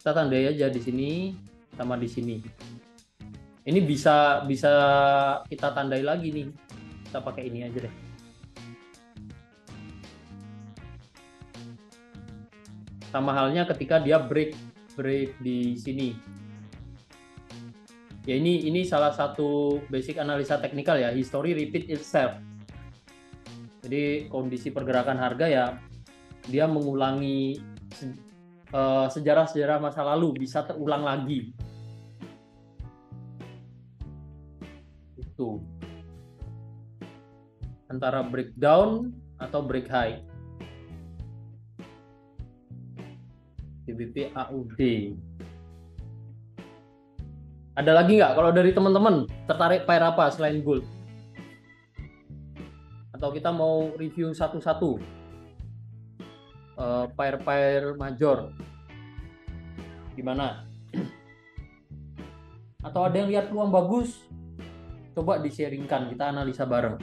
Kita tandai aja di sini sama di sini. Ini bisa kita tandai lagi nih. Kita pakai ini aja deh. Sama halnya ketika dia break di sini. Ya ini salah satu basic analisa teknikal ya, history repeat itself. Jadi kondisi pergerakan harga ya dia mengulangi sejarah-sejarah masa lalu, bisa terulang lagi. Itu antara breakdown atau break high. GBP AUD. Ada lagi nggak kalau dari teman-teman tertarik pair apa selain gold? Atau kita mau review satu-satu pair major gimana? Atau ada yang lihat peluang bagus? Coba di-sharingkan, kita analisa bareng.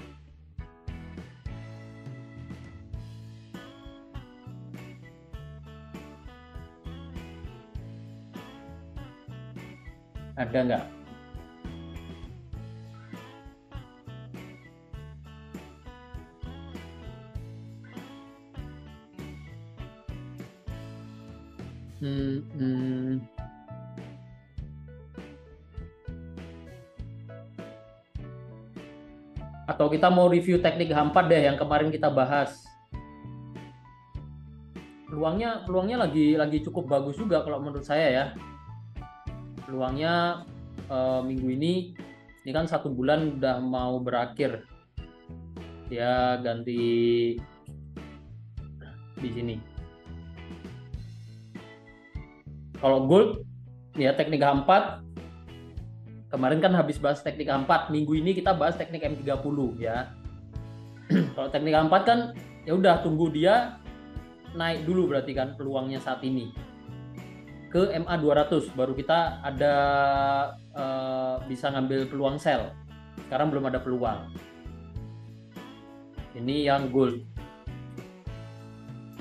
Ada nggak? Atau kita mau review teknik H4 deh yang kemarin kita bahas. Peluangnya lagi cukup bagus juga kalau menurut saya ya. Peluangnya minggu ini kan 1 bulan udah mau berakhir. Dia ganti di sini. Kalau gold ya teknik H4, kemarin kan habis bahas teknik H4, minggu ini kita bahas teknik M30 ya. Kalau teknik H4 kan ya udah tunggu dia naik dulu, berarti kan peluangnya saat ini ke MA 200 baru kita ada bisa ngambil peluang sell. Sekarang belum ada peluang. Ini yang gold.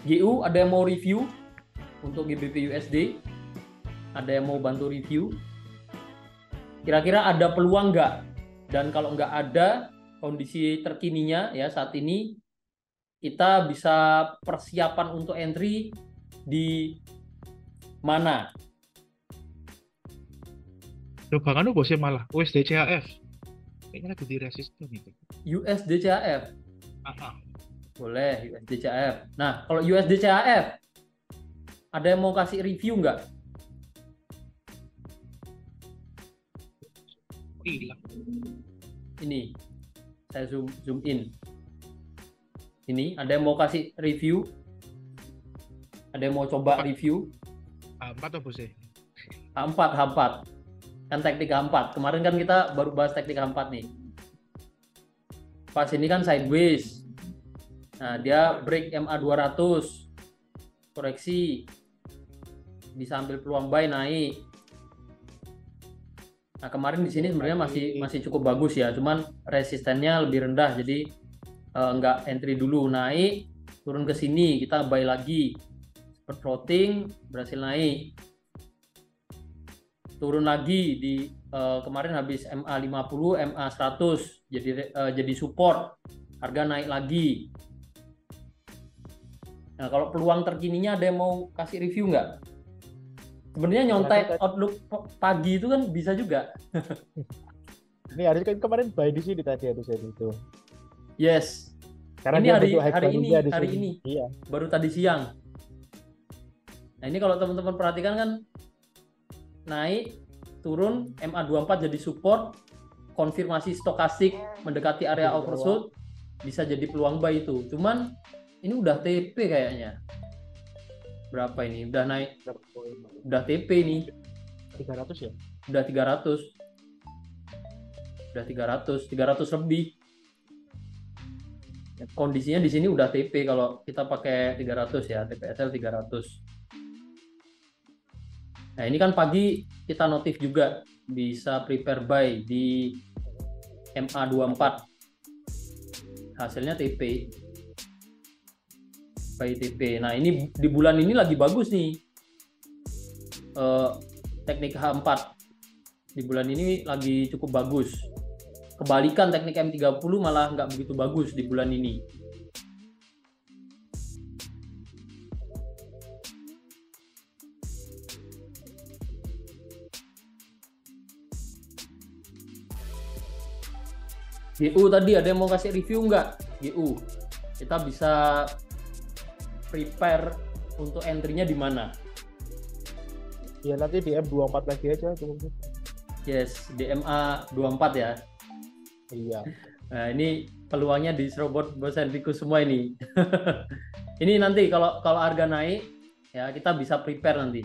GU ada yang mau review untuk GBP USD? Ada yang mau bantu review? Kira-kira ada peluang nggak? Dan kalau nggak ada, kondisi terkininya ya saat ini kita bisa persiapan untuk entry di mana? Coba kan bosnya malah USD CHF. Kayaknya lagi di resisten itu. USD CHF. Boleh USD CHF. Nah, kalau USD CHF ada yang mau kasih review nggak? Hilang. Ini Saya zoom in. Ini ada yang mau kasih review? Ada yang mau coba review? H4 apa bos? H4. Kan teknik H4. Kemarin kan kita baru bahas teknik H4 nih. Pas ini kan sideways. Nah, dia break MA 200. Koreksi. Bisa ambil peluang buy naik. Nah, kemarin di sini sebenarnya masih cukup bagus ya, cuman resistennya lebih rendah, jadi nggak entry dulu, naik, turun ke sini, kita buy lagi, seperti floating, berhasil naik, turun lagi di kemarin habis MA 50, MA 100, jadi support, harga naik lagi. Nah, kalau peluang terkininya ada yang mau kasih review nggak? Sebenarnya nyontek outlook pagi itu kan bisa juga. Ini Aris kan kemarin buy di sini tadi Aris itu. Yes. Karena ini hari ini. Iya. Baru tadi siang. Nah, ini kalau teman-teman perhatikan kan naik, turun, MA24 jadi support, konfirmasi stokastik mendekati area oversold, bisa jadi peluang buy itu. Cuman ini udah TP kayaknya. Berapa ini? Udah naik. Udah TP nih. 300 ya? Udah 300. Udah 300 lebih. Kondisinya di sini udah TP kalau kita pakai 300 ya, TPSL 300. Nah, ini kan pagi kita notif juga bisa prepare buy di MA24. Hasilnya TP. Buy TP. Nah, ini di bulan ini lagi bagus nih. Teknik H4 di bulan ini lagi cukup bagus. Kebalikan teknik M30 malah nggak begitu bagus di bulan ini. GU tadi ada yang mau kasih review nggak? GU. Kita bisa prepare untuk entry-nya di mana? Ya nanti di M24 lagi aja cukup. Yes, di MA 24 ya. Iya. Nah, ini peluangnya di serobot Bos Henriku semua ini. Ini nanti kalau harga naik ya kita bisa prepare nanti.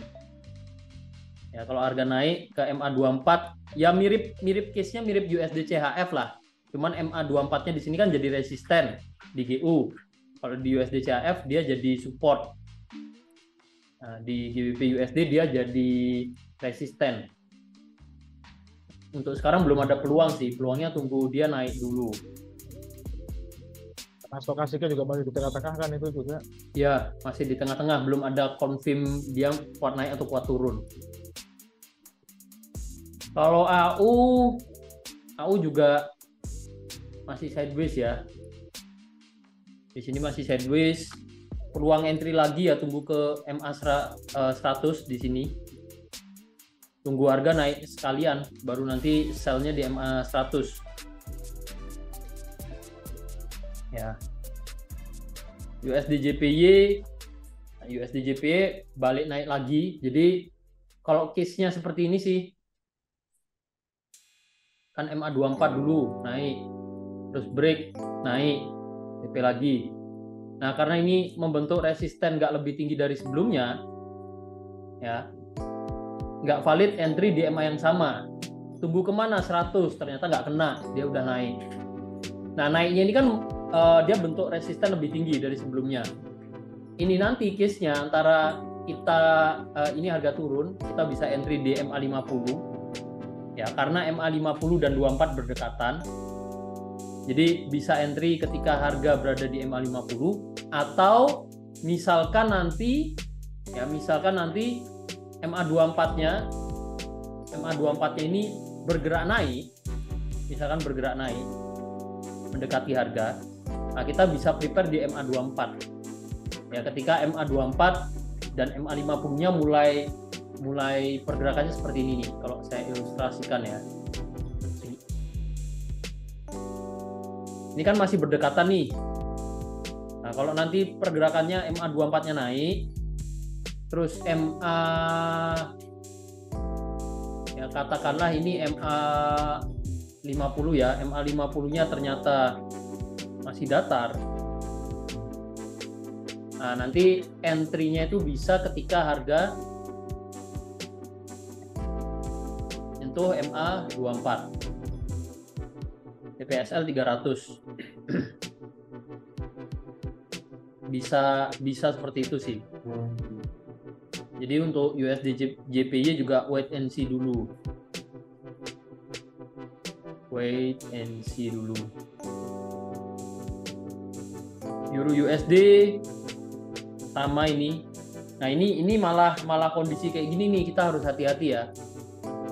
Ya, kalau harga naik ke MA 24 ya mirip case-nya mirip USD CHF lah. Cuman MA 24-nya di sini kan jadi resisten di GU. Kalau di USD CHF dia jadi support. Nah, di GBP USD dia jadi resisten. Untuk sekarang belum ada peluang sih. Peluangnya tunggu dia naik dulu. Nah, stokastiknya juga masih di tengah-tengah kan itu juga. Ya, masih di tengah-tengah. Belum ada confirm dia kuat naik atau kuat turun. Kalau AU juga masih sideways ya. Di sini masih sideways, peluang entry lagi ya tunggu ke MA 100 di sini. Tunggu harga naik sekalian, baru nanti sell-nya di MA 100. Ya. USD JPY balik naik lagi. Jadi kalau case-nya seperti ini sih, kan MA 24 dulu naik, terus break naik. TP lagi. Nah, karena ini membentuk resisten nggak lebih tinggi dari sebelumnya, ya, nggak valid entry di MA yang sama. Tunggu kemana 100, ternyata nggak kena, dia udah naik. Nah, naiknya ini kan dia bentuk resisten lebih tinggi dari sebelumnya. Ini nanti case-nya antara kita ini harga turun, kita bisa entry di MA 50, ya, karena MA 50 dan 24 berdekatan. Jadi bisa entry ketika harga berada di MA 50 atau misalkan nanti MA 24-nya ini bergerak naik, misalkan bergerak naik mendekati harga. Nah, kita bisa prepare di MA 24. Ya, ketika MA 24 dan MA 50-nya mulai pergerakannya seperti ini nih, kalau saya ilustrasikan ya. Ini kan masih berdekatan nih. Nah, kalau nanti pergerakannya MA 24-nya naik, terus MA, ya katakanlah ini MA 50 ya, MA50-nya ternyata masih datar. Nah, nanti entry-nya itu bisa ketika harga nyentuh MA24. TPSL 300. Bisa seperti itu sih. Jadi untuk USD JPY juga wait and see dulu. Wait and see dulu. Euro USD sama ini. Nah, ini malah kondisi kayak gini nih, kita harus hati-hati ya.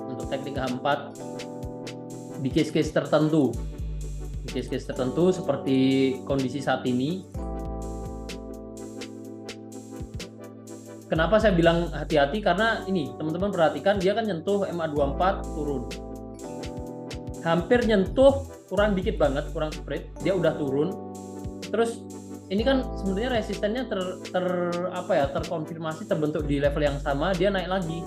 Untuk teknik H4 di case-case tertentu. Di case-case tertentu seperti kondisi saat ini. Kenapa saya bilang hati-hati? Karena ini, teman-teman perhatikan, dia kan nyentuh MA24 turun. Hampir nyentuh, kurang dikit banget, kurang spread, dia udah turun. Terus ini kan sebenarnya resistennya terkonfirmasi, terbentuk di level yang sama, dia naik lagi.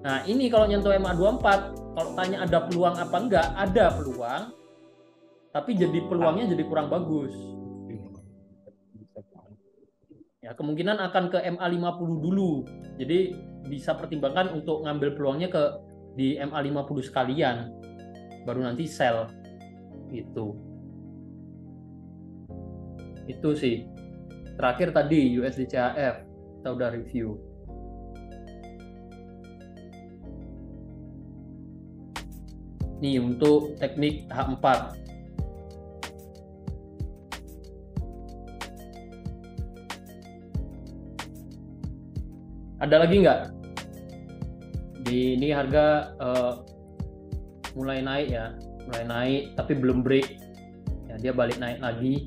Nah, ini kalau nyentuh MA24, kalau tanya ada peluang apa enggak, ada peluang. Tapi peluangnya jadi kurang bagus. Ya, kemungkinan akan ke MA50 dulu. Jadi bisa pertimbangkan untuk ngambil peluangnya di MA50 sekalian. Baru nanti sell. Gitu. Itu sih. Terakhir tadi USD CHF kita udah review. Nih untuk teknik H4. Ada lagi nggak? Ini harga mulai naik ya, mulai naik tapi belum break. Ya, dia balik naik lagi.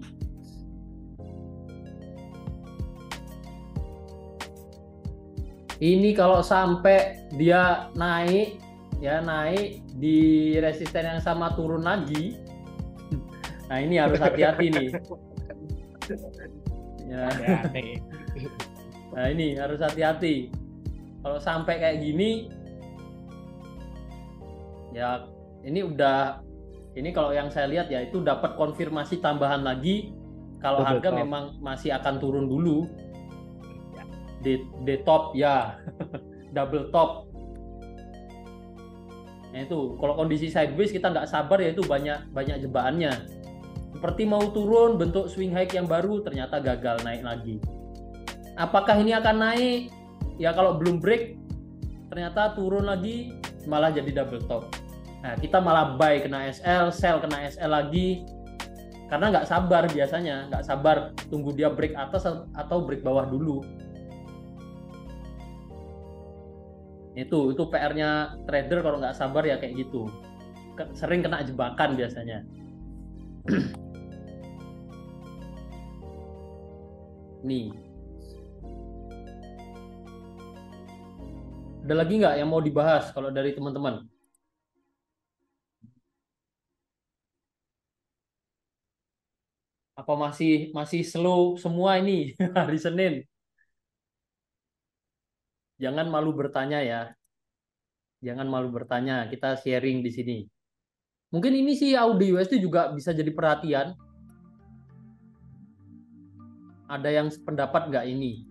Ini kalau sampai dia naik di resisten yang sama turun lagi. Nah, ini harus hati-hati nih. Ya. Nah, ini harus hati-hati. Kalau sampai kayak gini, ya ini kalau yang saya lihat ya itu dapat konfirmasi tambahan lagi kalau harga memang masih akan turun dulu. Di top ya, double top. Nah itu, kalau kondisi sideways kita nggak sabar ya itu banyak jebakannya. Seperti mau turun bentuk swing high yang baru ternyata gagal naik lagi. Apakah ini akan naik? Ya kalau belum break, ternyata turun lagi, malah jadi double top. Nah kita malah buy kena SL, sell kena SL lagi, karena nggak sabar biasanya, nggak sabar tunggu dia break atas atau break bawah dulu. Itu PR-nya trader kalau nggak sabar ya kayak gitu, sering kena jebakan biasanya. Nih. Ada lagi nggak yang mau dibahas kalau dari teman-teman? Apa masih slow semua ini hari Senin? Jangan malu bertanya ya. Jangan malu bertanya, kita sharing di sini. Mungkin ini sih Audi USD juga bisa jadi perhatian. Ada yang sependapat nggak ini?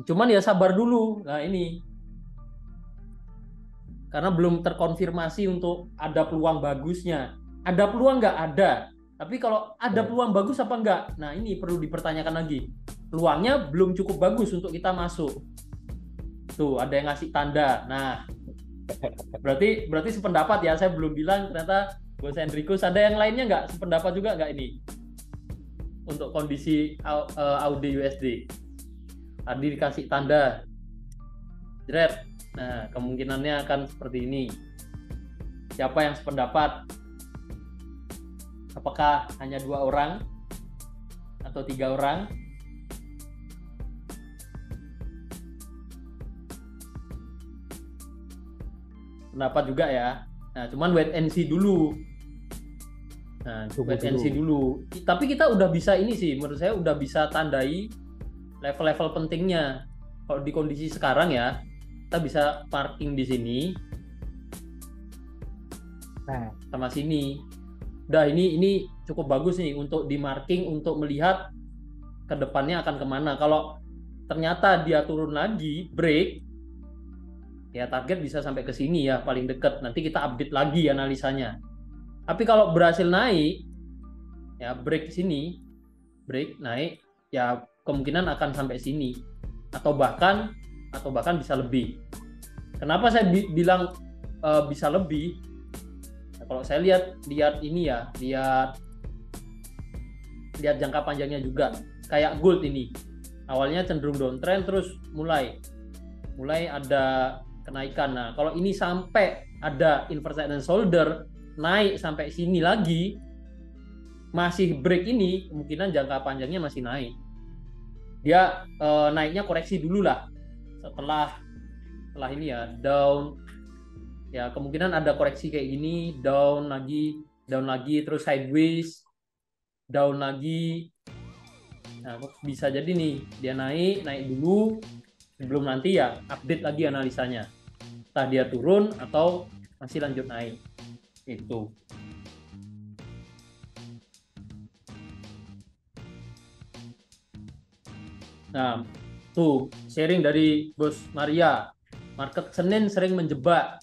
Cuman ya sabar dulu. Nah ini. Karena belum terkonfirmasi untuk ada peluang bagusnya. Ada peluang nggak? Ada. Tapi kalau ada peluang bagus apa enggak? Nah ini perlu dipertanyakan lagi. Peluangnya belum cukup bagus untuk kita masuk. Tuh ada yang ngasih tanda. Nah berarti sependapat ya. Saya belum bilang ternyata Bos Enrikus. Ada yang lainnya nggak sependapat juga nggak ini? Untuk kondisi Audi USD. Tadi dikasih tanda jret. Nah kemungkinannya akan seperti ini. Siapa yang sependapat? Apakah hanya 2 orang atau 3 orang? Pendapat juga ya. Nah cuman wait and see dulu. Nah wait and see dulu. Tapi kita udah bisa ini sih, menurut saya udah bisa tandai level-level pentingnya. Kalau di kondisi sekarang ya, kita bisa parking di sini. Nah, sama sini. Udah, ini cukup bagus nih untuk di marking, untuk melihat ke depannya akan kemana. Kalau ternyata dia turun lagi, break, ya target bisa sampai ke sini ya, paling dekat. Nanti kita update lagi analisanya. Tapi kalau berhasil naik, ya break sini, break naik, ya kemungkinan akan sampai sini, atau bahkan bisa lebih. Kenapa saya bilang bisa lebih? Nah, kalau saya lihat ini ya, lihat jangka panjangnya juga. Kayak gold ini, awalnya cenderung downtrend, terus mulai ada kenaikan. Nah, kalau ini sampai ada inverse head and shoulder, naik sampai sini lagi, masih break ini, kemungkinan jangka panjangnya masih naik. Dia naiknya koreksi dulu lah. Setelah ini ya, down. Ya, kemungkinan ada koreksi kayak gini, down lagi, terus sideways, down lagi. Nah, bisa jadi nih, dia naik dulu, sebelum nanti ya update lagi analisanya. Entah dia turun atau masih lanjut naik. Itu. Nah, tuh sharing dari Bos Maria. Market Senin sering menjebak.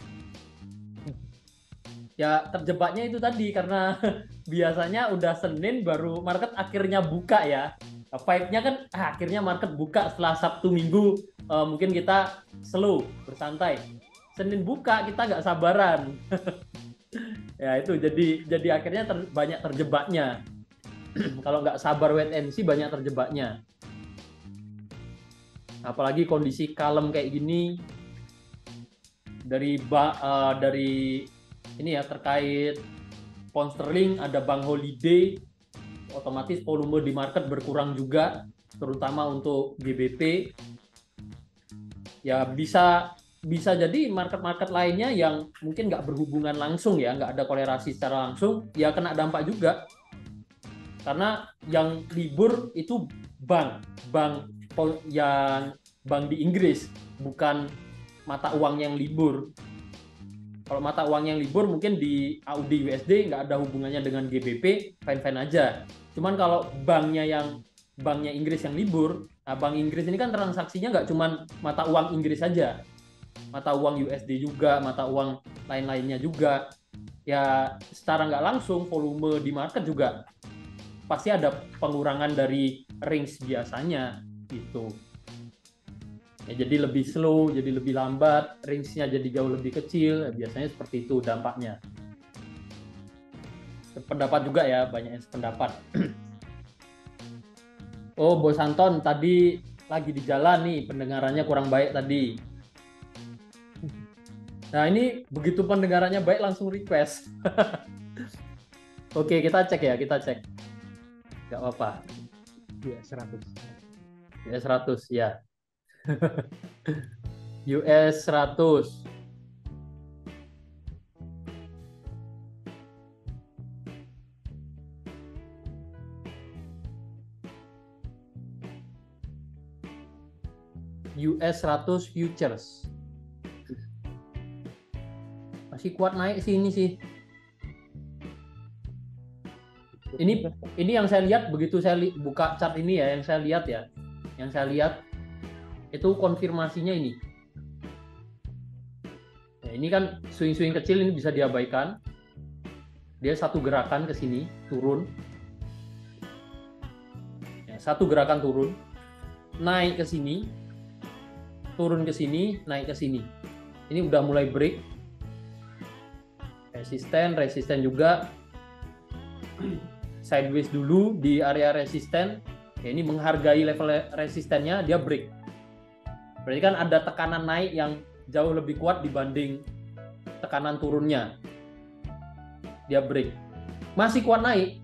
Ya, terjebaknya itu tadi karena biasanya udah Senin baru market akhirnya buka ya. Vibe-nya kan akhirnya market buka setelah Sabtu Minggu, mungkin kita slow, bersantai. Senin buka kita nggak sabaran. Ya itu jadi akhirnya banyak terjebaknya. Kalau nggak sabar wait and see, banyak terjebaknya. Apalagi kondisi kalem kayak gini, dari ini ya, terkait pound sterling, ada bank holiday, otomatis volume di market berkurang juga, terutama untuk GBP. Ya bisa jadi market-market lainnya yang mungkin nggak berhubungan langsung ya, nggak ada kolerasi secara langsung, ya kena dampak juga. Karena yang libur itu bank di Inggris, bukan mata uang yang libur. Kalau mata uang yang libur mungkin di AUD USD nggak ada hubungannya dengan GBP, fine-fine aja. Cuman kalau banknya Inggris yang libur, nah bank Inggris ini kan transaksinya nggak cuman mata uang Inggris saja, mata uang USD juga, mata uang lain-lainnya juga. Ya secara nggak langsung volume di market juga pasti ada pengurangan dari range biasanya gitu. Ya, jadi lebih slow, jadi lebih lambat, range-nya jadi jauh lebih kecil, biasanya seperti itu dampaknya. Pendapat juga ya, banyak yang sependapat. Oh, Bos Anton tadi lagi di jalan nih, pendengarannya kurang baik tadi. Nah, ini begitu pendengarannya baik langsung request. Oke, kita cek ya, Nggak apa-apa. US 100. US 100 ya. US 100. US 100 futures. Masih kuat naik sih ini sih. Ini yang saya lihat begitu saya buka chart ini ya, yang saya lihat itu konfirmasinya ini. Ya, ini kan swing-swing kecil ini bisa diabaikan. Dia satu gerakan ke sini turun. Ya, satu gerakan turun, naik ke sini, turun ke sini, naik ke sini. Ini udah mulai break. Resisten juga. Sideways dulu di area resisten. Ya, ini menghargai level resistennya, dia break. Berarti kan ada tekanan naik yang jauh lebih kuat dibanding tekanan turunnya. Dia break. Masih kuat naik,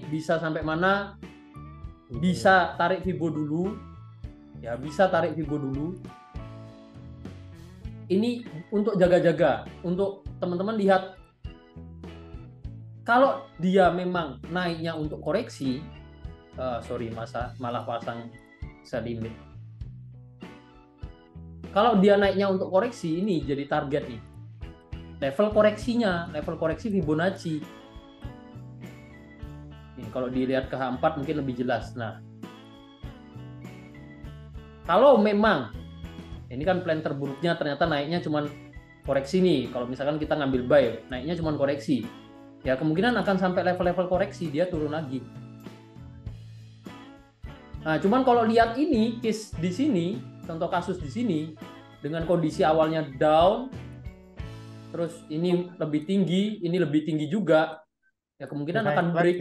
bisa sampai mana? Bisa tarik Fibo dulu. Ya, bisa tarik Fibo dulu. Ini untuk jaga-jaga, untuk teman-teman lihat. Kalau dia memang naiknya untuk koreksi, malah pasang selimit. Kalau dia naiknya untuk koreksi, ini jadi target nih. level koreksinya, level koreksi Fibonacci. Ini kalau dilihat ke H4 mungkin lebih jelas. Nah, kalau memang ini kan plan terburuknya ternyata naiknya cuman koreksi nih. Kalau misalkan kita ngambil buy, naiknya cuman koreksi. Ya kemungkinan akan sampai level-level koreksi dia turun lagi. Nah, cuman kalau lihat ini case di sini, contoh kasus di sini dengan kondisi awalnya down, terus ini lebih tinggi, ini lebih tinggi juga, ya kemungkinan akan break.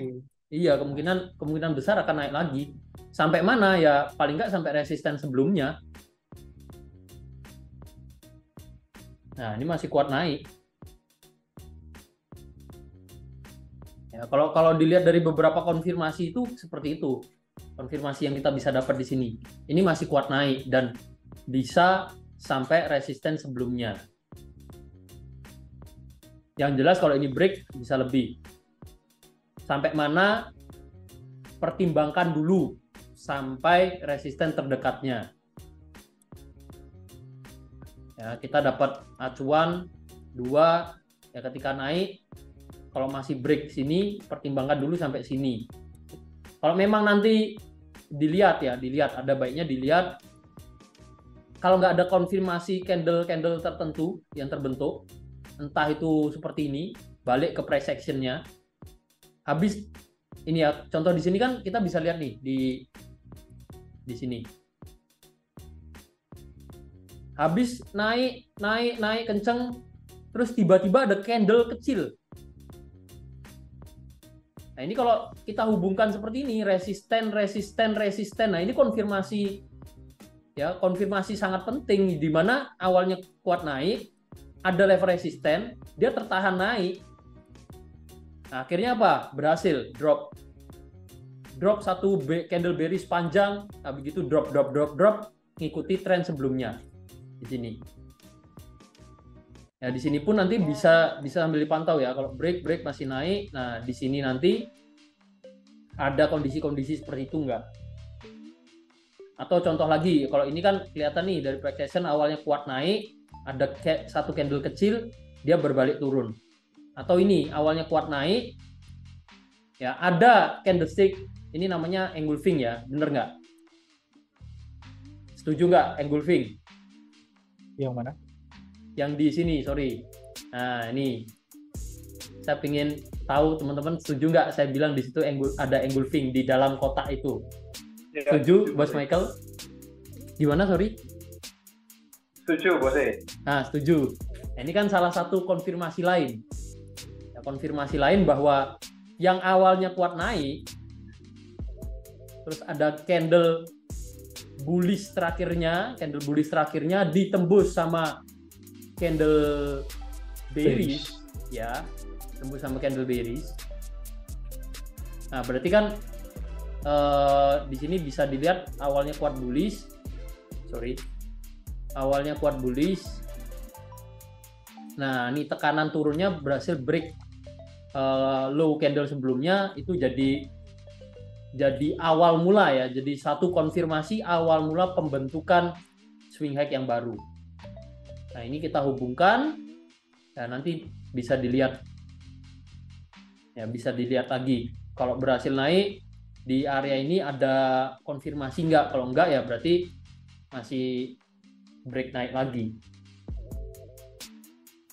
Iya, kemungkinan besar akan naik lagi. Sampai mana ya? Paling nggak sampai resisten sebelumnya. Nah, ini masih kuat naik. Ya, kalau dilihat dari beberapa konfirmasi itu seperti itu. Konfirmasi yang kita bisa dapat di sini. Ini masih kuat naik dan bisa sampai resisten sebelumnya. Yang jelas kalau ini break bisa lebih. Sampai mana pertimbangkan dulu sampai resisten terdekatnya. Ya, kita dapat acuan 2 ya, ketika naik kalau masih break sini pertimbangkan dulu sampai sini. Kalau memang nanti dilihat ada baiknya dilihat kalau nggak ada konfirmasi candle tertentu yang terbentuk, entah itu seperti ini, balik ke price action-nya. Habis ini ya, contoh di sini kan kita bisa lihat nih di sini. Habis naik kenceng, terus tiba-tiba ada candle kecil. Nah, ini kalau kita hubungkan seperti ini, resisten. Nah, ini konfirmasi ya, konfirmasi sangat penting di mana awalnya kuat naik, ada level resisten, dia tertahan naik. Nah, akhirnya apa? Berhasil drop satu candle bearish panjang, habis itu drop ngikuti tren sebelumnya di sini. Ya, di sini pun nanti bisa sambil dipantau ya. Kalau break masih naik. Nah, di sini nanti ada kondisi-kondisi seperti itu enggak? Atau contoh lagi, kalau ini kan kelihatan nih dari price action awalnya kuat naik, ada satu candle kecil, dia berbalik turun. Atau ini awalnya kuat naik, ya ada candlestick, ini namanya engulfing ya, bener nggak? Setuju nggak engulfing? Yang mana? Yang di sini, sorry. Nah ini, saya ingin tahu teman-teman setuju nggak? Saya bilang di situ ada engulfing di dalam kotak itu. Ya, setuju, Bos Michael? Gimana, sorry? Setuju, Bos. Nah, setuju. Nah, ini kan salah satu konfirmasi lain. Ya, konfirmasi lain bahwa yang awalnya kuat naik, terus ada candle bullish terakhirnya ditembus sama candle bearish, ya, tembus sama candle bearish. Nah, berarti kan di sini bisa dilihat awalnya kuat bullish, Nah, ini tekanan turunnya berhasil break low candle sebelumnya, itu jadi awal mula ya, jadi satu konfirmasi awal mula pembentukan swing high yang baru. Nah, ini kita hubungkan, ya nanti bisa dilihat lagi. Kalau berhasil naik di area ini ada konfirmasi nggak? Kalau nggak ya berarti masih break naik lagi.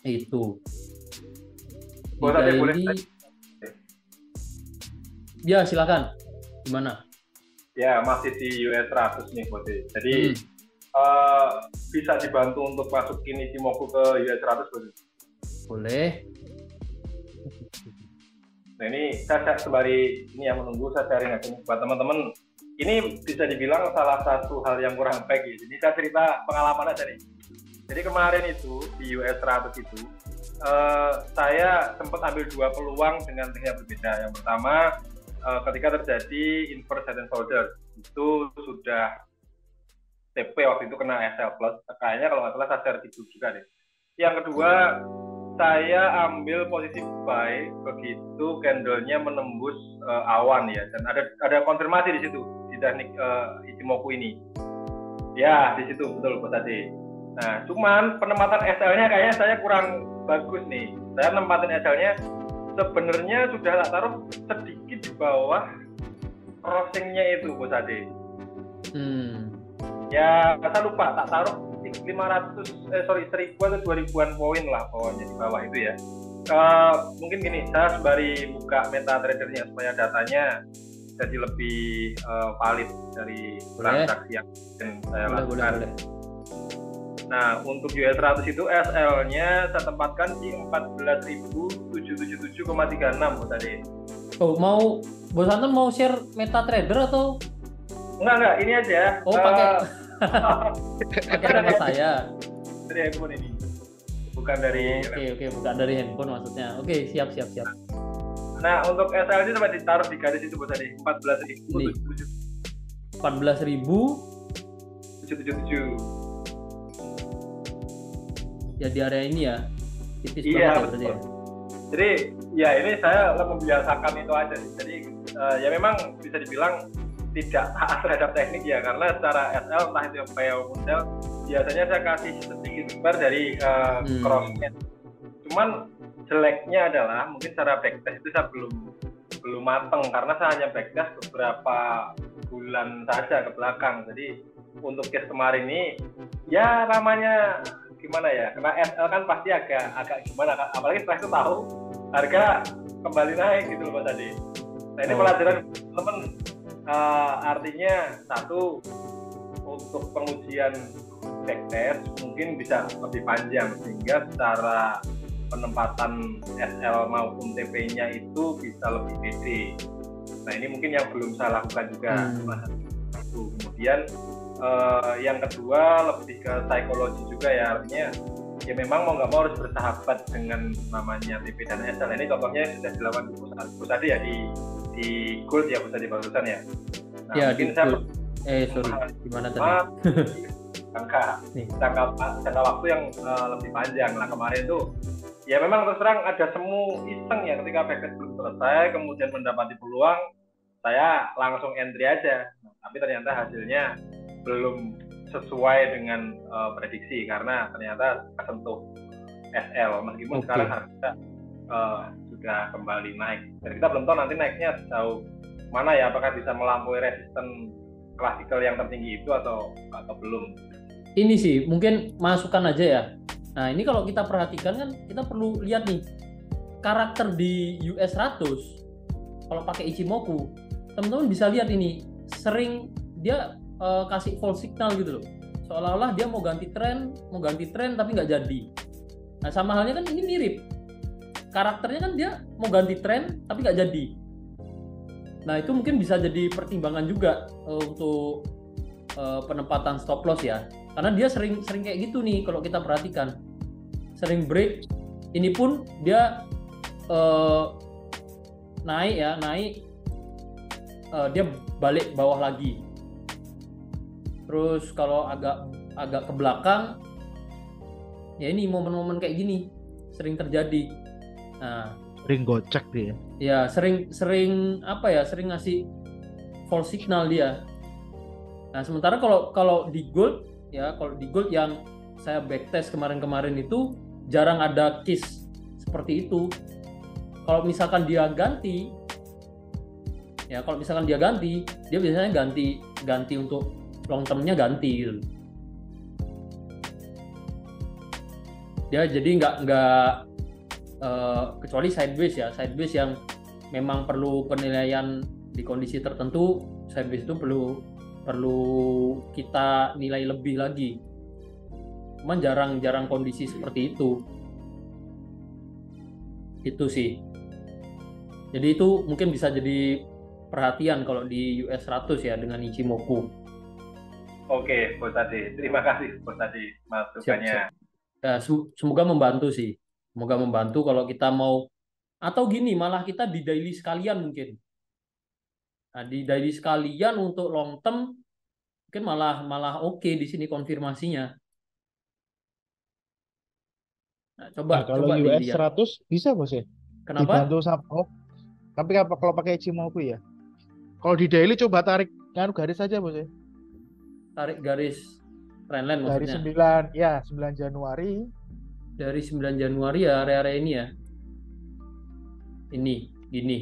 Itu. Ya, silakan. Gimana? Ya, masih di US 100 nih, Bos. Jadi bisa dibantu untuk masukin Ichimoku ke US 100, Bos. Boleh. Nah, ini saya sembari ini yang menunggu, saya sharing aja buat teman-teman. Ini bisa dibilang salah satu hal yang kurang baik ya. Jadi saya cerita pengalaman aja nih. Jadi kemarin itu di US 100 itu saya sempat ambil 2 peluang dengan teknik yang berbeda. Yang pertama, ketika terjadi inverse head and shoulder, itu sudah TP waktu itu kena SL plus, kayaknya kalau nggak salah saya share gitu juga deh. Yang kedua, saya ambil posisi buy begitu candlenya menembus awan ya, dan ada konfirmasi di situ di teknik Ichimoku ini. Ya, di situ betul Bos Ade. Nah, cuman penempatan SL-nya kayaknya saya kurang bagus nih. Saya nempatin SL-nya sebenarnya sudah tak taruh sedikit di bawah crossing-nya itu, Bos Ade. Ya, saya lupa, tak taruh 1000 atau 2000-an poin lah pokoknya di bawah itu ya. Mungkin gini, saya sembari buka MetaTrader-nya supaya datanya jadi lebih valid dari transaksi yang saya lakukan. Boleh. Nah, untuk US 100 itu SL-nya saya tempatkan di 14.777,36 tadi. Oh, mau Bos Anton mau share MetaTrader atau? Enggak, ini aja. Oh, pakai pakai saya. Dari handphone ini. Bukan dari Oke, bukan dari handphone maksudnya. Oke, siap. Nah, untuk SL ini sampai ditaruh di garis itu Bos tadi, 14.777. Ya di area ini ya, tipis iya, banget ya. Jadi ya ini saya membiasakan itu aja. Jadi ya memang bisa dibilang tidak taat terhadap teknik ya, karena secara SL entah itu yang PO model biasanya saya kasih sedikit bar dari crossnya. Cuman jeleknya adalah mungkin secara backtest itu saya belum mateng karena saya hanya backtest beberapa bulan saja ke belakang. Jadi untuk case kemarin ini ya namanya gimana ya, karena SL kan pasti agak gimana, apalagi setelah itu tahu harga kembali naik gitu loh Pak tadi. Nah ini pelajaran teman, artinya satu, untuk pengujian backtest mungkin bisa lebih panjang sehingga secara penempatan SL maupun TP-nya itu bisa lebih pede. Nah ini mungkin yang belum saya lakukan juga. Kemudian yang kedua lebih ke psikologi juga ya, artinya ya memang mau nggak mau harus bersahabat dengan namanya TP dan SL. Ini contohnya sudah dilakukan di tadi ya di Gold ya tadi barusan ya. Nah, ya mungkin saya gimana tadi? jangka waktu yang lebih panjang lah kemarin itu. Ya memang terus terang ada semu iseng ya, ketika backtest belum selesai kemudian mendapati peluang, saya langsung entry aja. Tapi ternyata hasilnya belum sesuai dengan prediksi karena ternyata kesentuh SL meskipun sekarang harga sudah kembali naik. Dan kita belum tahu nanti naiknya sejauh mana ya, apakah bisa melampaui resisten klasikal yang tertinggi itu atau belum. Ini sih mungkin masukan aja ya. Nah ini kalau kita perhatikan kan kita perlu lihat nih karakter di US 100 kalau pakai Ichimoku, teman-teman bisa lihat ini sering dia kasih false signal gitu loh, seolah-olah dia mau ganti tren tapi nggak jadi. Nah sama halnya kan ini mirip karakternya, kan dia mau ganti tren tapi nggak jadi. Nah itu mungkin bisa jadi pertimbangan juga untuk penempatan stop loss ya, karena dia sering kayak gitu nih kalau kita perhatikan, sering break. Ini pun dia naik dia balik bawah lagi. Terus kalau agak ke belakang ya ini momen-momen kayak gini sering terjadi. Nah sering gocek dia ya, sering ngasih false signal dia. Nah sementara kalau di gold ya, kalau di gold yang saya backtest kemarin itu jarang ada case seperti itu. Kalau misalkan dia ganti, dia biasanya ganti untuk long termnya ganti gitu. Dia jadi nggak kecuali sideways yang memang perlu penilaian di kondisi tertentu. Sideways itu perlu kita nilai lebih lagi. Cuman jarang kondisi seperti itu. Itu sih. Jadi itu mungkin bisa jadi perhatian kalau di US 100 ya dengan Ichimoku. Oke, Bos Adi. Terima kasih Bos Adi masukannya. Ya, semoga membantu sih. Semoga membantu kalau kita mau, atau gini malah kita di daily sekalian mungkin. Nah, di daily sekalian untuk long term mungkin malah oke di sini konfirmasinya. Nah, kalau US dilihat. 100 bisa Bos ya? Kenapa? Dibantu sama tapi kalau pakai Ichimoku ya. Kalau di daily coba tarik garis aja Bos ya. Tarik garis. trendline Dari maksudnya. 9 Januari. Dari 9 Januari ya area-area ini ya. Ini, gini.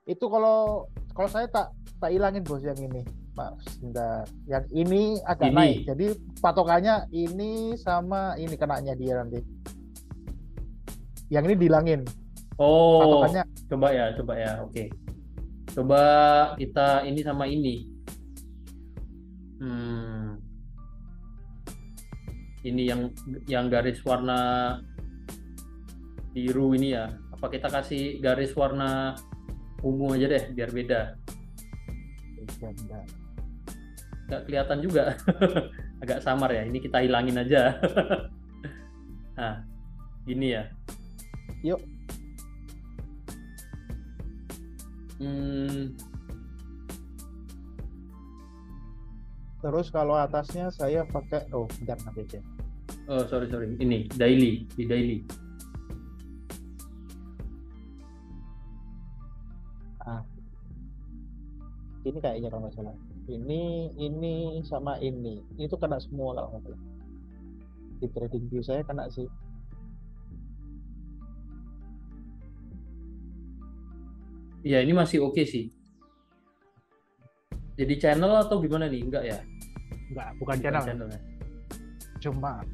Itu kalau saya tak ilangin bos yang ini. Maaf, sebentar. Yang ini agak Ini. naik. Jadi patokannya ini sama ini kenanya dia nanti. Yang ini dihilangin. Oh, Patokannya. coba ya. Oke. Coba kita ini sama ini. Ini yang garis warna biru ini ya. Apa kita kasih garis warna ungu aja deh biar beda. Nggak kelihatan juga. Agak samar ya. Ini kita hilangin aja. Nah, gini ya. Yuk. Terus kalau atasnya saya pakai bentar nanti aja. Oh, sorry. Ini daily, di daily. Ini kayaknya kalau nggak salah. Ini sama ini. Itu kena semua kalau nggak salah. Di trading view saya kena sih. Ya, ini masih oke sih. Jadi channel atau gimana nih? Enggak ya? Enggak, bukan channel. Ya? Cuma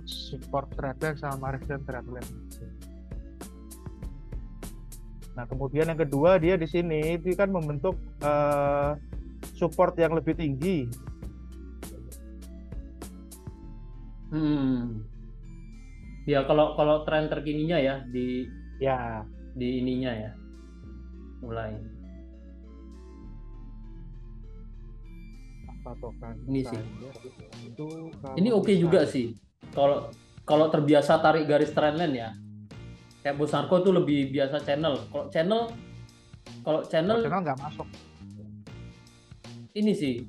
support trendline sama resistance trendline. Nah, kemudian yang kedua dia di sini itu kan membentuk support yang lebih tinggi. Ya kalau tren terkininya ya di ininya ya. Mulai. Ini sih. Ini oke juga sih. Kalau terbiasa tarik garis trendline ya. Kayak Bos Narko tuh lebih biasa channel. Kalau channel nggak masuk. Ini sih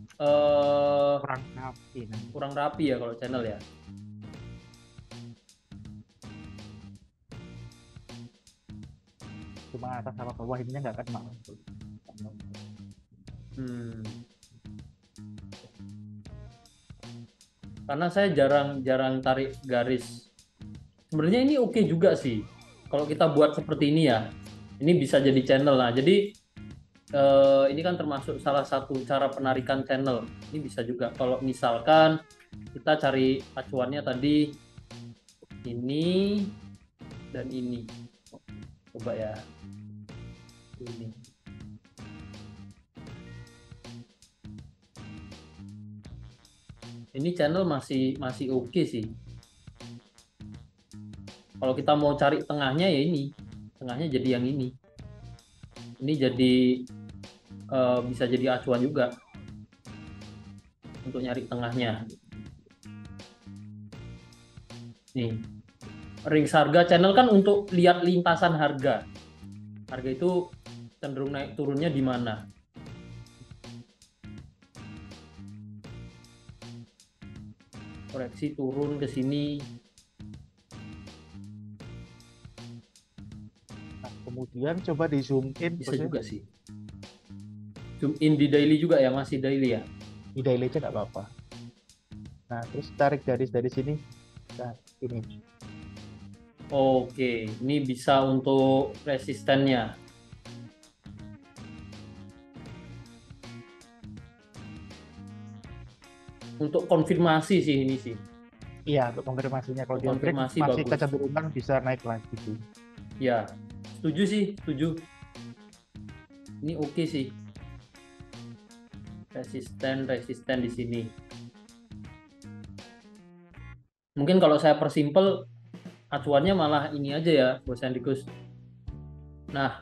kurang rapi ya kalau channel ya. Cuma atas sama bawah ininya nggak kena. Karena saya jarang tarik garis. Sebenarnya ini oke juga sih. Kalau kita buat seperti ini ya, ini bisa jadi channel. Nah, jadi ini kan termasuk salah satu cara penarikan channel. Ini bisa juga kalau misalkan kita cari acuannya tadi ini dan ini. Coba ya. Ini channel masih oke sih. Kalau kita mau cari tengahnya ya ini, tengahnya jadi yang ini. Ini jadi bisa jadi acuan juga untuk nyari tengahnya. Nih, range harga channel kan untuk lihat lintasan harga. Harga itu cenderung naik turunnya di mana. Koreksi turun ke sini. Nah, kemudian coba di zoom in. Bisa juga sih. Zoom in di daily juga ya, masih daily ya? Di daily aja nggak apa-apa. Nah, terus tarik garis dari sini. Nah, ini. Oke, ini bisa untuk resistennya. Untuk konfirmasi sih ini sih. Iya, untuk konfirmasinya. Kalau dia break masih kecenderungan bisa naik lagi sih. Ya, setuju sih, setuju. Ini oke sih. Resisten di sini. Mungkin kalau saya persimpel, acuannya malah ini aja ya, Bos Henrikus. Nah,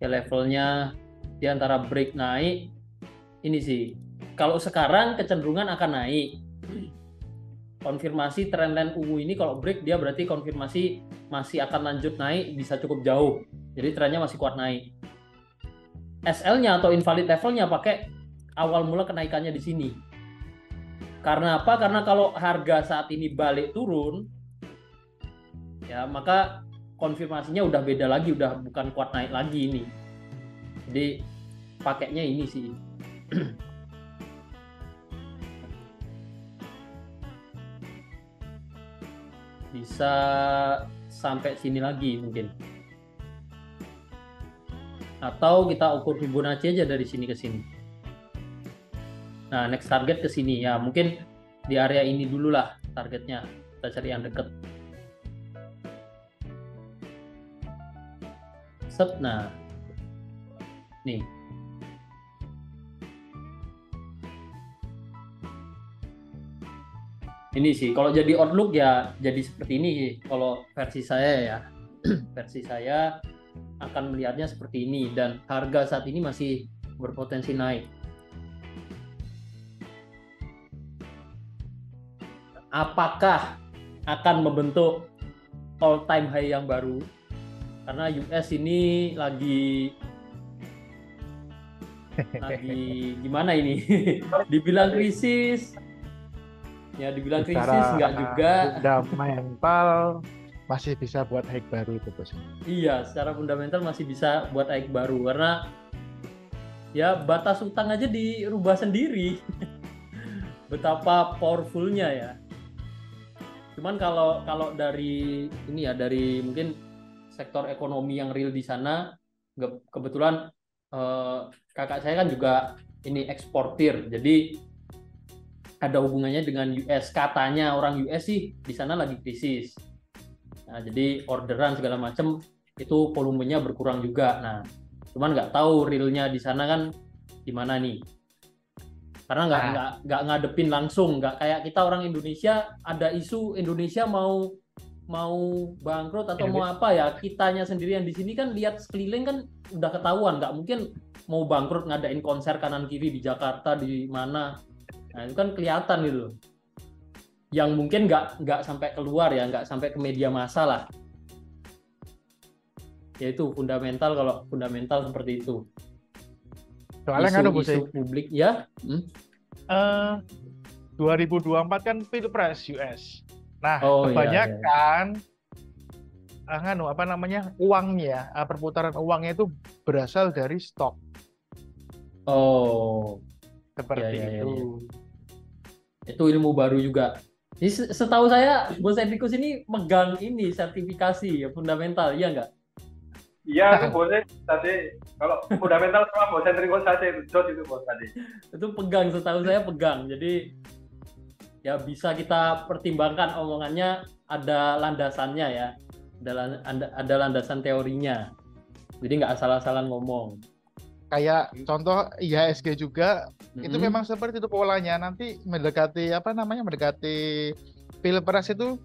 ya levelnya di antara break naik. Ini sih, kalau sekarang kecenderungan akan naik. Konfirmasi trendline ungu ini kalau break dia berarti konfirmasi masih akan lanjut naik, bisa cukup jauh. Jadi trennya masih kuat naik. SL-nya atau invalid levelnya pakai awal mula kenaikannya di sini. Karena apa? Karena kalau harga saat ini balik turun, ya maka konfirmasinya udah beda lagi, udah bukan kuat naik lagi ini. Jadi pakainya ini sih. Bisa sampai sini lagi mungkin. Atau kita ukur Fibonacci aja dari sini ke sini. Nah, next target ke sini ya, mungkin di area ini dulu lah targetnya. Kita cari yang deket. Set, nah. Nih. Ini sih, kalau jadi outlook ya jadi seperti ini sih. Kalau versi saya ya, versi saya akan melihatnya seperti ini dan harga saat ini masih berpotensi naik. Apakah akan membentuk all time high yang baru? Karena US ini lagi gimana ini? Dibilang krisis. Ya dibilang krisis enggak juga. Fundamental masih bisa buat high baru itu bos. Iya, secara fundamental masih bisa buat high baru karena ya batas utang aja dirubah sendiri. Betapa powerfulnya ya. Cuman kalau dari ini ya, dari mungkin sektor ekonomi yang real di sana, kebetulan kakak saya kan juga ini eksportir, jadi ada hubungannya dengan US. Katanya orang US sih di sana lagi krisis. Nah, jadi orderan segala macam itu volumenya berkurang juga. Nah, cuman nggak tahu realnya di sana kan gimana nih. Karena nggak ngadepin langsung, nggak kayak kita orang Indonesia ada isu Indonesia mau bangkrut atau mau apa ya, kitanya sendiri yang di sini kan lihat sekeliling kan udah ketahuan, nggak mungkin mau bangkrut ngadain konser kanan kiri di Jakarta di mana. Nah, itu kan kelihatan gitu. Yang mungkin nggak sampai keluar ya, nggak sampai ke media massa lah. Yaitu fundamental, kalau fundamental seperti itu. Soalnya kan isu publik ya. 2024 kan Pilpres US. Nah, kebanyakan uangnya, perputaran uangnya itu berasal dari stok. Oh. Seperti itu. Itu ilmu baru juga. Jadi, setahu saya Bos Enrikus ini megang ini sertifikasi ya fundamental, iya nggak? Iya, Bos tadi kalau fundamental sama Bos Enrikus saja itu Bos tadi. Itu pegang, setahu saya pegang. Jadi ya bisa kita pertimbangkan omongannya, ada landasannya ya. Ada landasan teorinya. Jadi nggak asal-asalan ngomong. Kayak contoh IHSG juga itu memang seperti itu polanya. Nanti mendekati Pilpres itu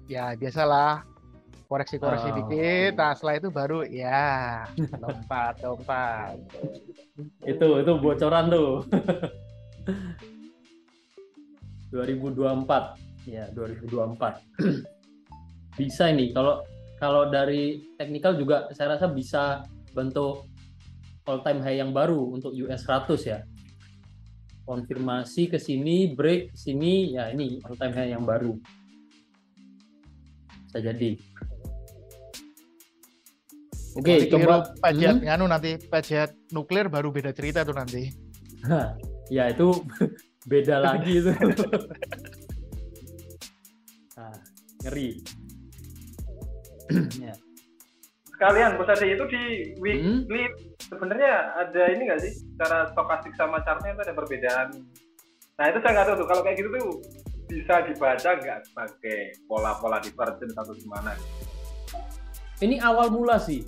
ya biasalah koreksi dikit. Nah, setelah itu baru ya lompat. itu bocoran tuh. 2024 ya, 2024 bisa ini. Kalau dari teknikal juga saya rasa bisa bentuk all time high yang baru untuk US 100 ya. Konfirmasi ke sini, break sini, ya ini all time high yang baru. Bisa jadi. Oke, coba pajak nanti pajak nuklir baru beda cerita tuh nanti. Ya itu beda lagi itu. Nah, ngeri. Ya. Sekalian Bos Ade, itu di weekly sebenarnya ada ini nggak sih, cara stokastik sama chartnya itu ada perbedaan. Nah itu saya nggak tahu tuh, kalau kayak gitu tuh bisa dibaca nggak sebagai pola-pola divergent atau gimana? Ini awal mula sih,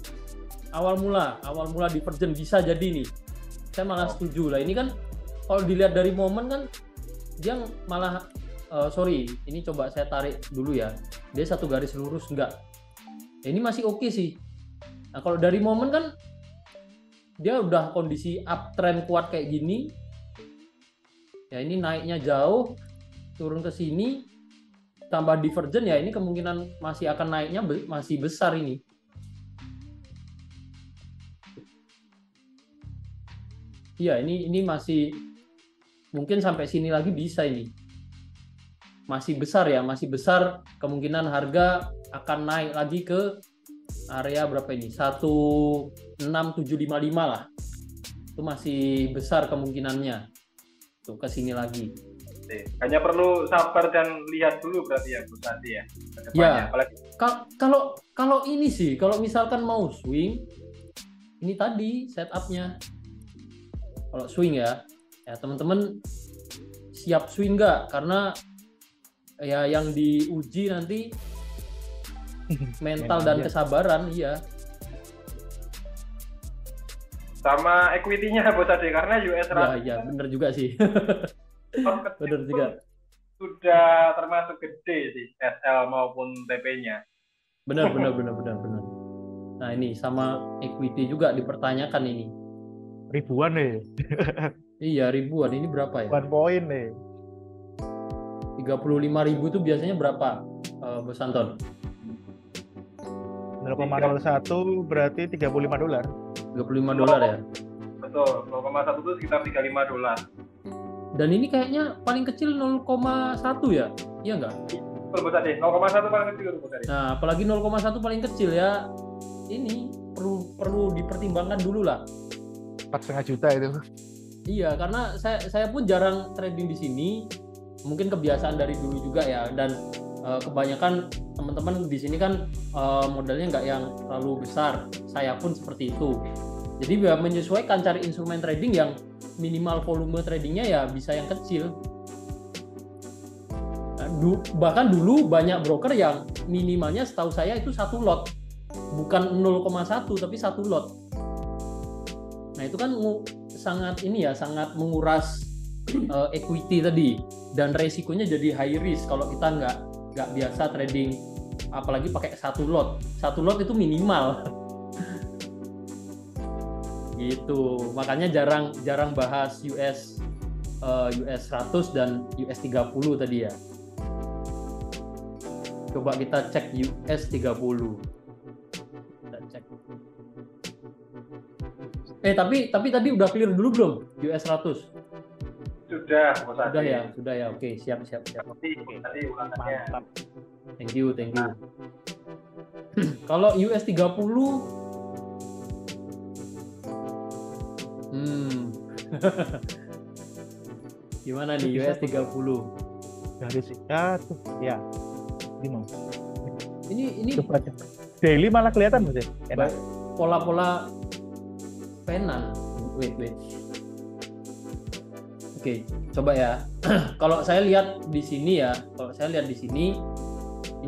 awal mula divergent bisa jadi nih. Saya malah setuju lah. Ini kan kalau dilihat dari momen kan dia malah ini coba saya tarik dulu ya. Dia satu garis lurus enggak. Ini masih oke sih. Nah, kalau dari momen kan dia udah kondisi uptrend kuat kayak gini. Ya ini naiknya jauh, turun ke sini, tambah divergent ya ini kemungkinan masih akan naiknya masih besar ini. Iya, ini masih mungkin sampai sini lagi bisa ini. Masih besar ya, masih besar kemungkinan harga akan naik lagi ke area berapa ini? 16755 lah. itu masih besar kemungkinannya tuh ke sini lagi. Hanya perlu sabar dan lihat dulu berarti ya Bu Sandi ya ke depannya. Ya. Apalagi Kalau ini sih, kalau misalkan mau swing, ini tadi setupnya. Kalau swing ya teman-teman siap swing nggak? Karena ya yang diuji nanti mental dan kesabaran, iya. sama equity-nya Bu Sandi karena US 100 Ya, bener juga sih. Bener juga. Sudah termasuk gede sih SL maupun TP-nya. Bener. Nah ini sama equity juga dipertanyakan ini. Ribuan nih. Iya ribuan, ini berapa ya? 1 poin nih. 35.000 itu biasanya berapa, Bos Anton? 0,01 berarti $35. $35 ya? Betul, 0,1 itu sekitar $35. Dan ini kayaknya paling kecil 0,1 ya? Iya nggak? Betul Bu Sandi, 0,1 paling kecil Bu Sandi. Nah, apalagi 0,1 paling kecil ya. Ini perlu dipertimbangkan dulu lah. 4,5 juta itu. Iya, karena saya pun jarang trading di sini. Mungkin kebiasaan dari dulu juga ya. Dan kebanyakan teman-teman di sini kan modalnya nggak yang terlalu besar. Saya pun seperti itu. Jadi ya menyesuaikan cari instrumen trading yang minimal volume tradingnya ya bisa yang kecil. Bahkan dulu banyak broker yang minimalnya setahu saya itu 1 lot, bukan 0,1 tapi 1 lot. Nah itu kan sangat sangat menguras equity tadi, dan resikonya jadi high risk kalau kita nggak biasa trading, apalagi pakai 1 lot. 1 lot itu minimal. Gitu, makanya jarang bahas US 100 dan US 30 tadi ya. Coba kita cek US 30. Kita cek. Tapi tadi udah clear dulu belum US 100? Sudah Bu Sandi. Sudah ya. Oke, siap. Tadi ulangannya. Mantap. Thank you. Kalau US 30 gimana nih US 30? Dari sikat ya. Ini Coba aja. Daily malah kelihatan Mas. Enak. pola-pola penan. Wait. Oke, coba ya. Kalau saya lihat di sini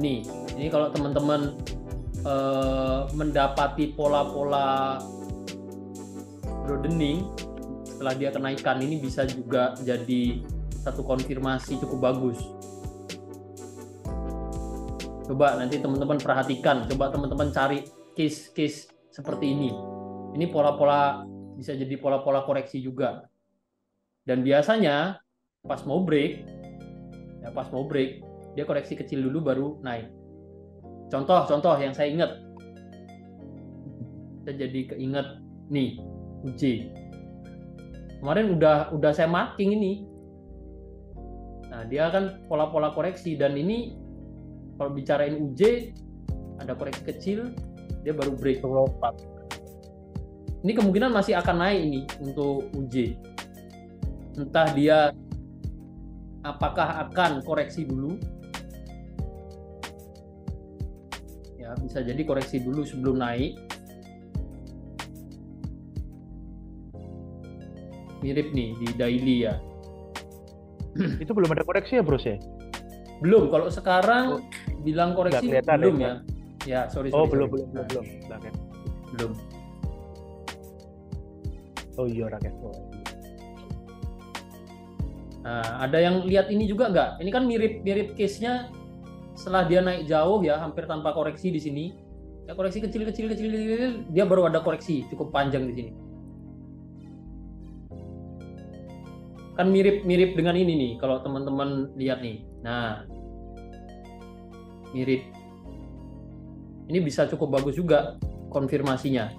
ini kalau teman-teman mendapati pola-pola broadening setelah dia kenaikan, ini bisa juga jadi satu konfirmasi cukup bagus. Coba nanti teman-teman perhatikan, coba teman-teman cari case-case seperti ini. Ini pola-pola bisa jadi pola-pola koreksi juga. Dan biasanya pas mau break dia koreksi kecil dulu baru naik. Contoh yang saya ingat, saya jadi keinget nih UJ. Kemarin udah saya marking ini. Nah, dia kan pola-pola koreksi, dan ini kalau bicarain UJ ada koreksi kecil, dia baru break. Ini kemungkinan masih akan naik ini untuk UJ. Entah dia apakah akan koreksi dulu. Ya, bisa jadi koreksi dulu sebelum naik. Mirip nih di daily ya. Itu belum ada koreksi ya, Bros ya? Belum, kalau sekarang bilang koreksi belum ya. Ya, sorry. Belum. Belum. Oh iya, rakyat. Nah, ada yang lihat ini juga nggak? Ini kan mirip case-nya setelah dia naik jauh ya, hampir tanpa koreksi di sini. Ya, koreksi kecil, dia baru ada koreksi cukup panjang di sini. Kan mirip dengan ini nih, kalau teman-teman lihat nih. Nah, mirip. Ini bisa cukup bagus juga konfirmasinya.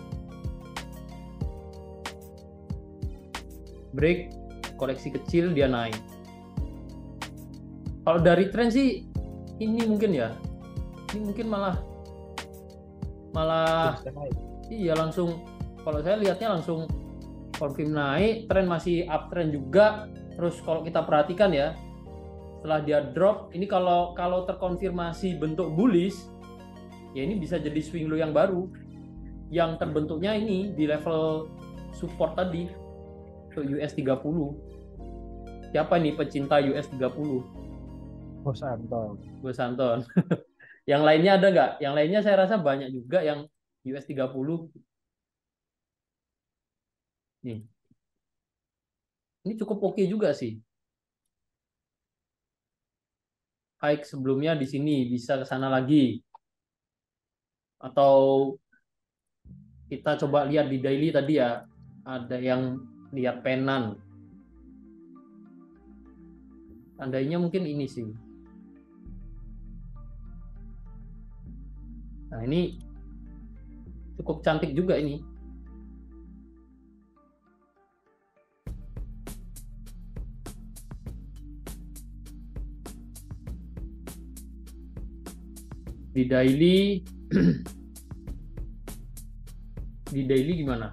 Break, koreksi kecil, dia naik. Kalau dari tren sih, ini mungkin ya. Ini mungkin malah iya langsung. Kalau saya lihatnya langsung confirm naik, tren masih uptrend juga. Terus kalau kita perhatikan ya, setelah dia drop, ini kalau terkonfirmasi bentuk bullish, ya ini bisa jadi swing low yang baru, yang terbentuknya ini di level support tadi, untuk US 30. Siapa nih pecinta US 30? Bos Anton. Bos Anton. Yang lainnya ada nggak? Yang lainnya saya rasa banyak juga yang US 30. Nih. Ini cukup oke juga sih. High sebelumnya di sini, bisa ke sana lagi. Atau kita coba lihat di daily tadi ya, ada yang lihat penan. Tandanya mungkin ini sih. Nah, ini cukup cantik juga ini. Di daily di daily gimana?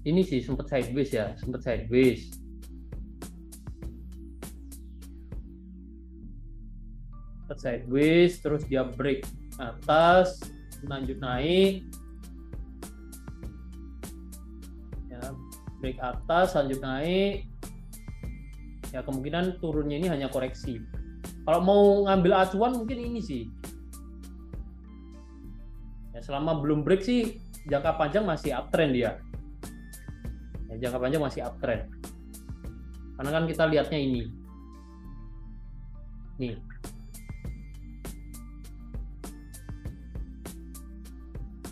Ini sih sempat sideways ya, sempat sideways. Sempat sideways, terus dia break atas, lanjut naik. Ya, break atas, lanjut naik. Ya, kemungkinan turunnya ini hanya koreksi. Kalau mau ngambil acuan mungkin ini sih. Ya, selama belum break sih jangka panjang masih uptrend dia. Ya, jangka panjang masih uptrend. Karena kan kita lihatnya ini. Nih.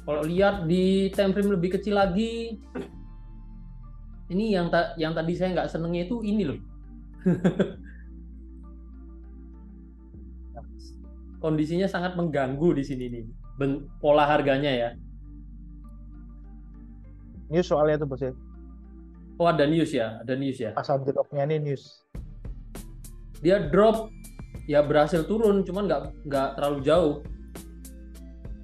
Kalau lihat di time frame lebih kecil lagi, ini yang tadi saya nggak senengnya itu ini loh. Kondisinya sangat mengganggu di sini nih. Pola harganya ya. News soalnya itu bos ya. Oh, ada news ya, ada news ya. Pas anjloknya ini news. Dia drop, ya berhasil turun, cuman nggak terlalu jauh.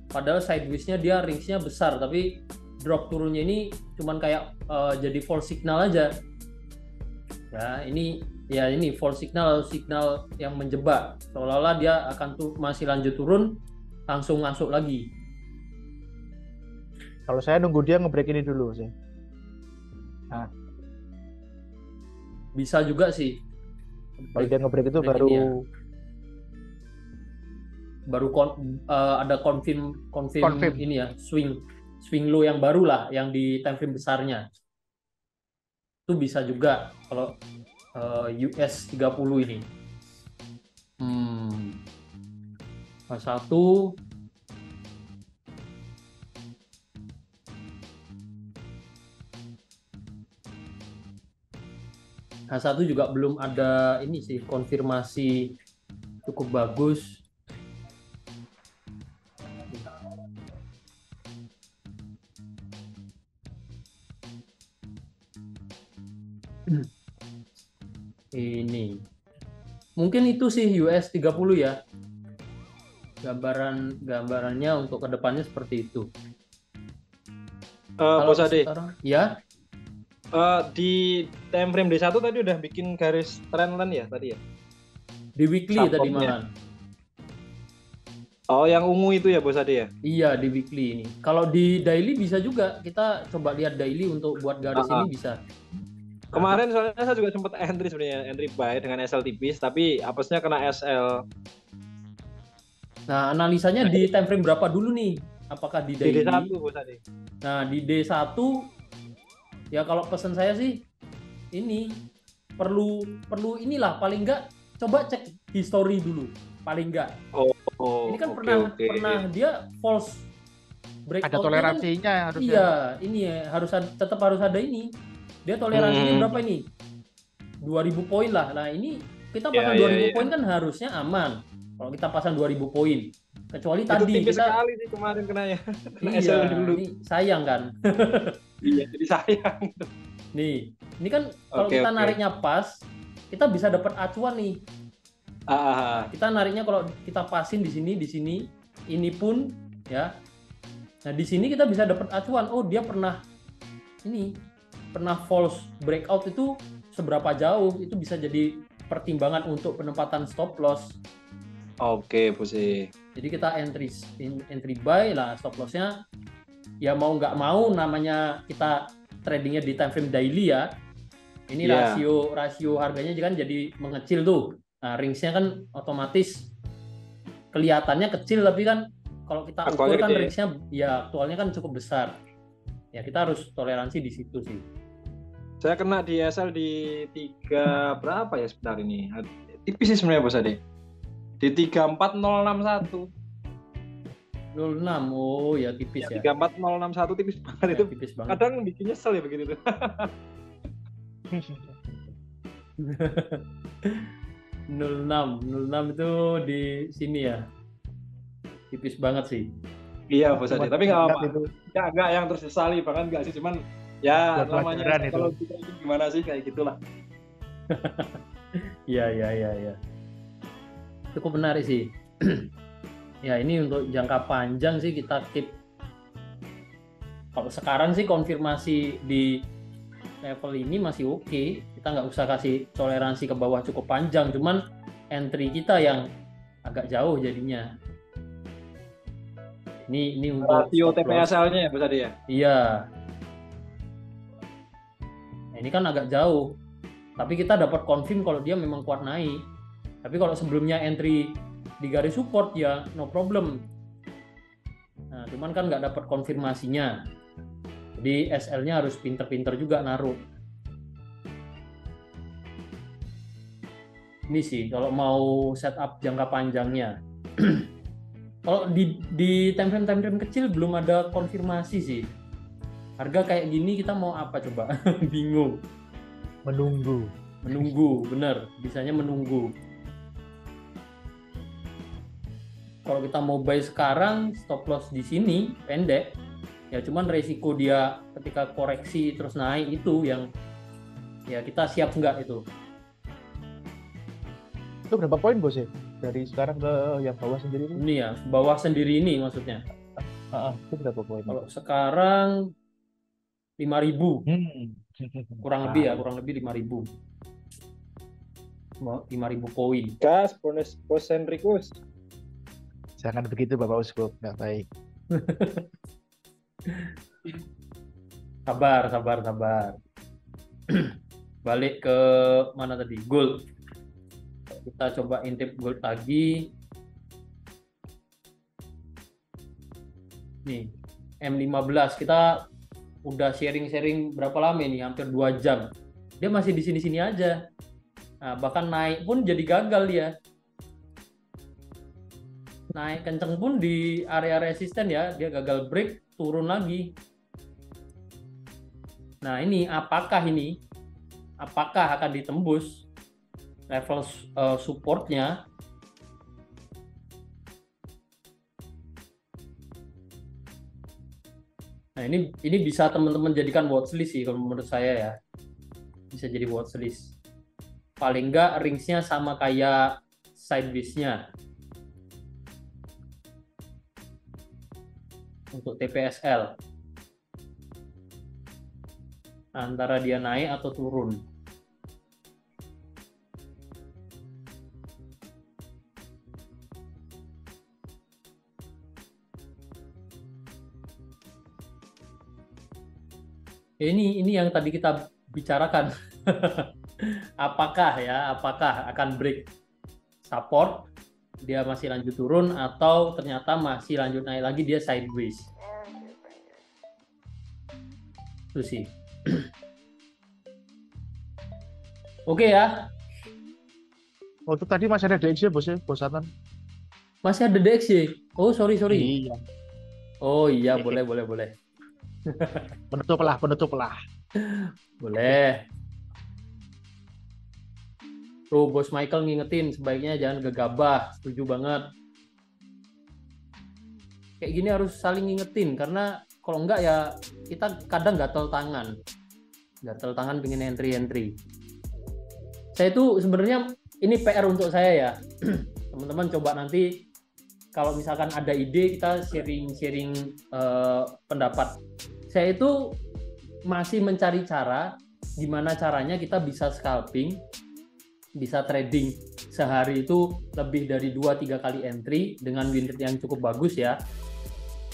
Padahal sideways-nya dia range-nya besar, tapi drop turunnya ini cuman kayak jadi false signal aja. Ya ini false signal, signal yang menjebak. Seolah-olah dia akan masih lanjut turun, langsung masuk lagi. Kalau saya nunggu dia nge-break ini dulu sih. Nah, bisa juga sih. kalau dia nge-break itu Break baru ada confirm ini ya, swing low yang baru lah, yang di time frame besarnya. Itu bisa juga kalau US 30 ini. H1 H1 juga belum ada ini sih, konfirmasi cukup bagus. Ini mungkin itu sih US 30 ya, gambarannya untuk kedepannya seperti itu. Bos Ade, ya, di time frame D1 tadi udah bikin garis trendline ya tadi ya? Di weekly Supportnya. tadi malam. Oh, yang ungu itu ya Bos Ade ya? Iya, di weekly ini. Kalau di daily bisa juga, kita coba lihat daily untuk buat garis ini bisa. Kemarin soalnya saya juga sempat entry buy dengan SL tipis, tapi apesnya kena SL. Nah, analisanya di time frame berapa dulu nih? Apakah di daily? Di D1 Bos Ade. Nah, di D1 ya kalau pesan saya sih ini perlu inilah, paling enggak coba cek history dulu, paling enggak. Ini kan pernah dia false breakout. Ada toleransinya kan, harusnya. Iya, ini ya tetap harus ada ini. Dia toleransinya berapa ini? 2000 poin lah. Nah, ini kita pasang 2000 poin kan harusnya aman. Kalau kita pasang 2000 poin. Kecuali itu tadi tipis kita sekali sih kemarin kenanya. iya, ini sayang kan. Iya, jadi sayang. Nih, ini kan kalau kita nariknya pas, kita bisa dapat acuan nih. Kita nariknya kalau kita pasin di sini, ini pun ya. Nah, di sini kita bisa dapat acuan. Oh, dia pernah ini pernah false breakout itu seberapa jauh, itu bisa jadi pertimbangan untuk penempatan stop loss. Oke, Bose. Jadi kita entry buy lah, stop lossnya ya mau nggak mau, namanya kita tradingnya di time frame daily ya. Ini Iya. rasio harganya kan jadi mengecil tuh. Nah, range-nya kan otomatis kelihatannya kecil, tapi kan kalau kita ukur Aktualnya kan gede. range-nya ya aktualnya kan cukup besar. Ya kita harus toleransi di situ sih. Saya kena di SL di 3 berapa ya sebentar ini? Tipis sih sebenarnya Bos Ade. Di 34061. 06, oh ya tipis ya. 34061 tipis banget Ya, itu. tipis banget. Kadang bikin nyesel ya begitu tuh. 06 itu di sini ya. Tipis banget sih. Iya Bos Ade, tapi nggak apa-apa. Itu Nggak yang terus sesali, bahkan nggak sih, cuman ya Buat namanya pelajaran itu. kalau kita itu gimana sih kayak gitulah. Iya. Cukup menarik sih. Ya ini untuk jangka panjang sih kita keep. Kalau sekarang sih konfirmasi di level ini masih oke. Kita nggak usah kasih toleransi ke bawah cukup panjang. Cuman entry kita yang agak jauh jadinya. Ini untuk Rasio stop loss. TPSL-nya ya Bos Ade ya. Iya. Nah, ini kan agak jauh. Tapi kita dapat confirm kalau dia memang kuat naik. Tapi kalau sebelumnya entry di garis support ya no problem. Nah, cuman kan nggak dapat konfirmasinya. Jadi SL-nya harus pinter-pinter juga naruh. Ini sih kalau mau setup jangka panjangnya. Kalau di time frame kecil belum ada konfirmasi sih. Harga kayak gini kita mau apa coba? Bingung. menunggu. Menunggu, bener. Bisanya menunggu. Kalau kita mau buy sekarang, stop loss di sini pendek. Ya cuman resiko dia ketika koreksi terus naik itu yang ya kita siap nggak itu. Itu berapa poin Bos ya? Dari sekarang ke yang bawah sendiri ini? Ini ya, bawah sendiri ini maksudnya. Itu berapa poin? Kalau sekarang 5.000. Kurang lebih ya, kurang lebih 5.000. 5.000 poin. Gas bonus Bos Enrikus. Jangan begitu Bapak Uskup, nggak baik. Sabar. Balik ke mana tadi? Gold. Kita coba intip gold lagi. Nih, M15 kita udah sharing berapa lama nih? Hampir 2 jam. Dia masih di sini-sini aja. Nah, bahkan naik pun jadi gagal dia. Naik kenceng pun di area resisten ya, dia gagal break, turun lagi. Nah, apakah akan ditembus level supportnya? Nah, ini bisa teman-teman jadikan watchlist sih kalau menurut saya ya. Bisa jadi watchlist. Paling nggak range-nya sama kayak sideways-nya. Untuk TPSL. Antara dia naik atau turun. Ini yang tadi kita bicarakan. Apakah akan break support, dia masih lanjut turun, atau ternyata masih lanjut naik lagi, dia sideways. Itu sih. Oke ya. Oh, itu tadi masih ada DXY Bos ya, Bos Satan? Masih ada DXY. Oh, sorry. Iya. Oh iya, boleh. Penutup lah. Boleh. Tuh, Bos Michael ngingetin sebaiknya jangan gegabah. Setuju banget. Kayak gini harus saling ngingetin, karena kalau enggak ya kita kadang gatel tangan pengen entry. Saya itu sebenarnya ini PR untuk saya ya. Teman-teman coba nanti kalau misalkan ada ide kita sharing pendapat. Saya itu masih mencari cara gimana caranya kita bisa scalping, bisa trading sehari itu lebih dari 2-3 kali entry dengan win rate yang cukup bagus ya.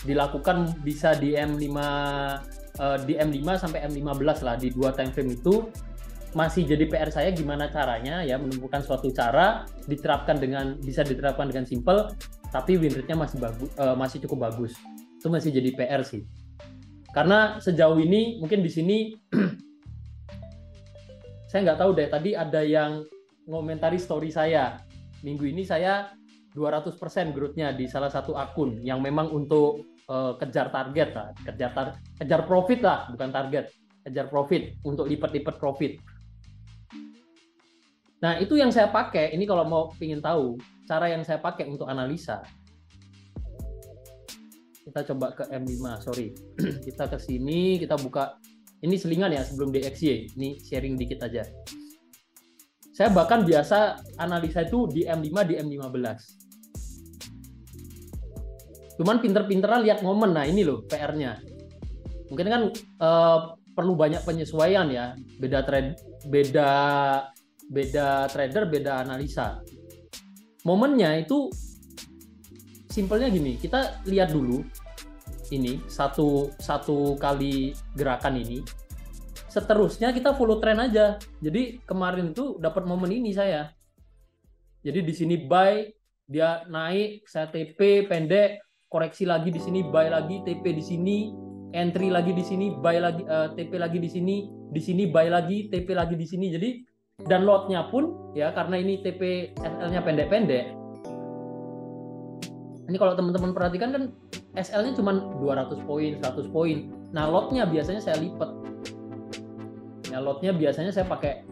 Dilakukan bisa di M5 sampai M15 lah di 2 time frame itu. Masih jadi PR saya gimana caranya ya menemukan suatu cara bisa diterapkan dengan simple tapi win rate-nya masih cukup bagus. Itu masih jadi PR sih. Karena sejauh ini mungkin di sini saya nggak tahu deh, tadi ada yang ngomentari story saya. Minggu ini saya 200% growth-nya di salah satu akun yang memang untuk kejar target lah, kejar profit lah, bukan target, kejar profit untuk lipat-lipat profit. Nah, itu yang saya pakai. Ini kalau mau ingin tahu cara yang saya pakai untuk analisa. Kita coba ke M5, sorry. Kita ke sini, kita buka. Ini selingan ya sebelum DXY. Ini sharing dikit aja. Saya bahkan biasa analisa itu di M5, di M15. Cuman pinter-pinteran lihat momen. Nah, ini loh PR-nya. Mungkin kan perlu banyak penyesuaian ya. Beda trader, beda analisa. Momennya itu simpelnya gini, kita lihat dulu ini satu kali gerakan ini. Seterusnya kita follow trend aja. Jadi kemarin itu dapat momen ini saya. Jadi di sini buy, dia naik, saya TP pendek, koreksi lagi di sini, buy lagi, TP di sini, entry lagi di sini, buy lagi, TP lagi di sini buy lagi, TP lagi di sini. Jadi dan lotnya pun ya karena ini TP SL-nya pendek-pendek. Ini kalau teman-teman perhatikan kan SL-nya cuma 200 poin, 100 poin. Nah, lotnya biasanya saya lipat. Ya, lotnya biasanya saya pakai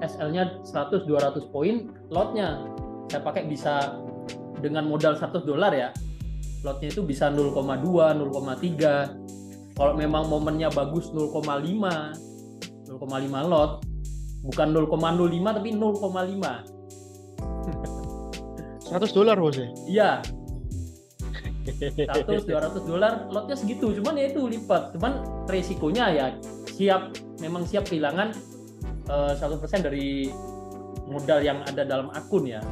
SL-nya 100 200 poin, lotnya saya pakai bisa dengan modal $100 ya. Lotnya itu bisa 0,2, 0,3. Kalau memang momennya bagus 0,5 lot. Bukan 0,05 tapi 0,5. $100 bos ya? Iya. $100-200 lotnya segitu, cuman ya itu lipat. Cuman resikonya ya memang siap kehilangan 1% dari modal yang ada dalam akun ya.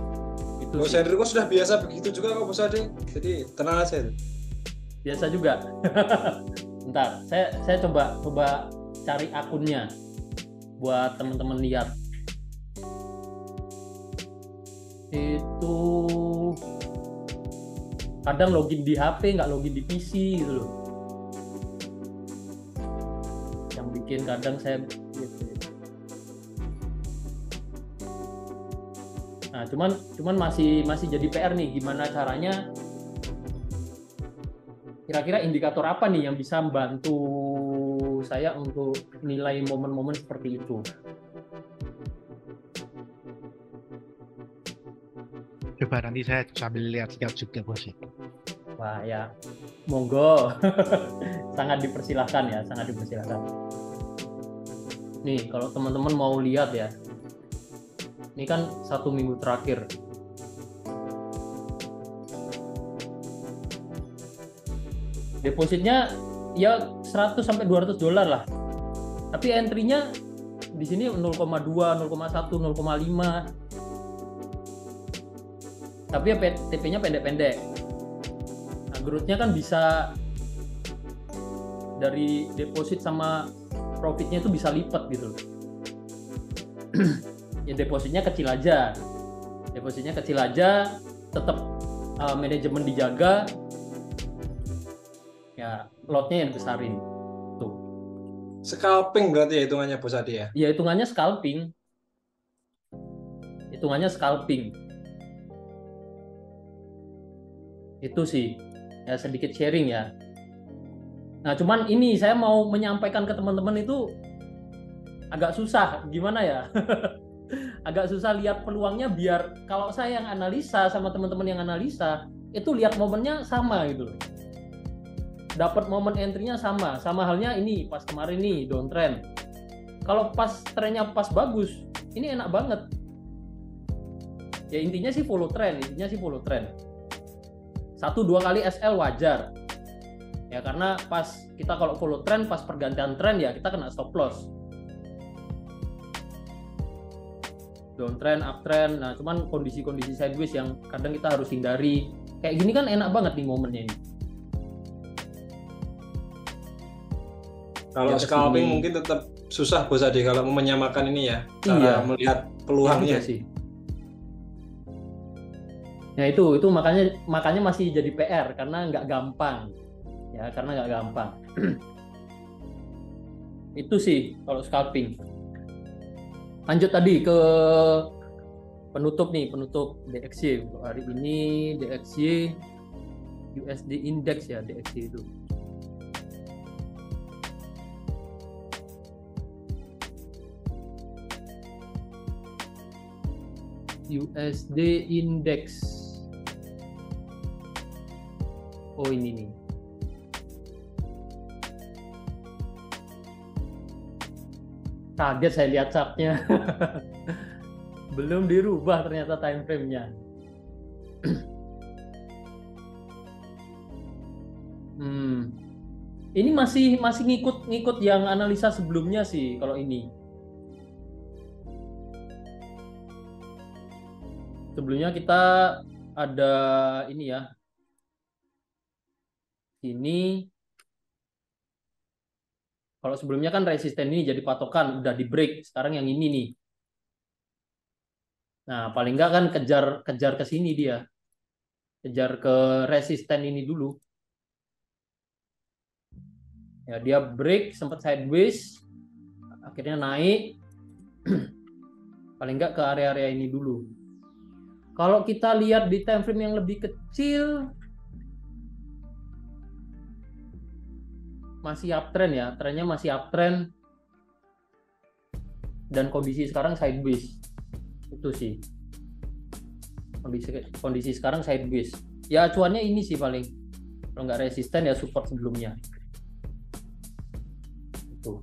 Itu Bos Hendriko sudah biasa begitu juga kok Bos Ade. Jadi tenang aja. Biasa juga. Bentar, saya coba cari akunnya buat teman-teman lihat. Itu kadang login di HP nggak login di PC gitu loh. Yang bikin kadang saya gitu. Nah, cuman masih jadi PR nih, gimana caranya? Kira-kira indikator apa nih yang bisa membantu saya untuk nilai momen-momen seperti itu? Coba nanti saya sambil lihat-lihat juga bos. Wah ya, monggo. Sangat dipersilahkan ya, sangat dipersilahkan. Nih, kalau teman-teman mau lihat ya, ini kan 1 minggu terakhir. Depositnya ya 100 sampai $200 lah. Tapi entry-nya di sini 0,2, 0,1, 0,5. Tapi ya TP-nya pendek-pendek. Nah, growth-nya kan bisa dari deposit sama profitnya itu bisa lipat gitu. Ya depositnya kecil aja. Tetap manajemen dijaga. Ya, lotnya yang besarin. Tuh. Scalping berarti ya hitungannya Bos Ade ya? Ya, hitungannya scalping. Itu sih ya sedikit sharing ya. Nah, cuman ini saya mau menyampaikan ke teman-teman itu agak susah, gimana ya? Agak susah lihat peluangnya biar kalau saya yang analisa sama teman-teman yang analisa itu lihat momennya sama gitu. Dapat momen entry-nya sama halnya ini pas kemarin nih downtrend. Kalau pas trennya pas bagus, ini enak banget. Ya intinya sih follow trend. 1-2 kali SL wajar. Ya karena pas kita kalau follow trend, pas pergantian tren ya kita kena stop loss. Downtrend, uptrend. Nah, cuman kondisi-kondisi sideways yang kadang kita harus hindari. Kayak gini kan enak banget nih momennya ini. Kalau Ya, scalping kesini. mungkin tetap susah Bos Ade kalau mau menyamakan ini ya, cara Iya. melihat Iya peluangnya. juga sih. Nah itu makanya masih jadi PR karena nggak gampang. Ya karena nggak gampang. Itu sih kalau scalping. Lanjut tadi ke penutup DXY untuk hari ini. DXY USD Index ya, DXY itu. USD Index. Oh ini nih. Kaget saya lihat chartnya. Belum dirubah ternyata time frame-nya. Ini masih ngikut yang analisa sebelumnya sih kalau ini. Sebelumnya kita ada ini ya. Ini kalau sebelumnya kan resisten ini jadi patokan, udah di break. Sekarang yang ini nih. Nah, paling nggak kan kejar ke sini dia. Kejar ke resisten ini dulu. Ya, dia break sempat sideways, akhirnya naik. Paling nggak ke area-area ini dulu. Kalau kita lihat di time frame yang lebih kecil, masih uptrend ya, trennya masih uptrend, dan kondisi sekarang sideways. Itu sih kondisi sekarang sideways. Ya acuannya ini sih paling, kalau nggak resisten ya support sebelumnya. Itu.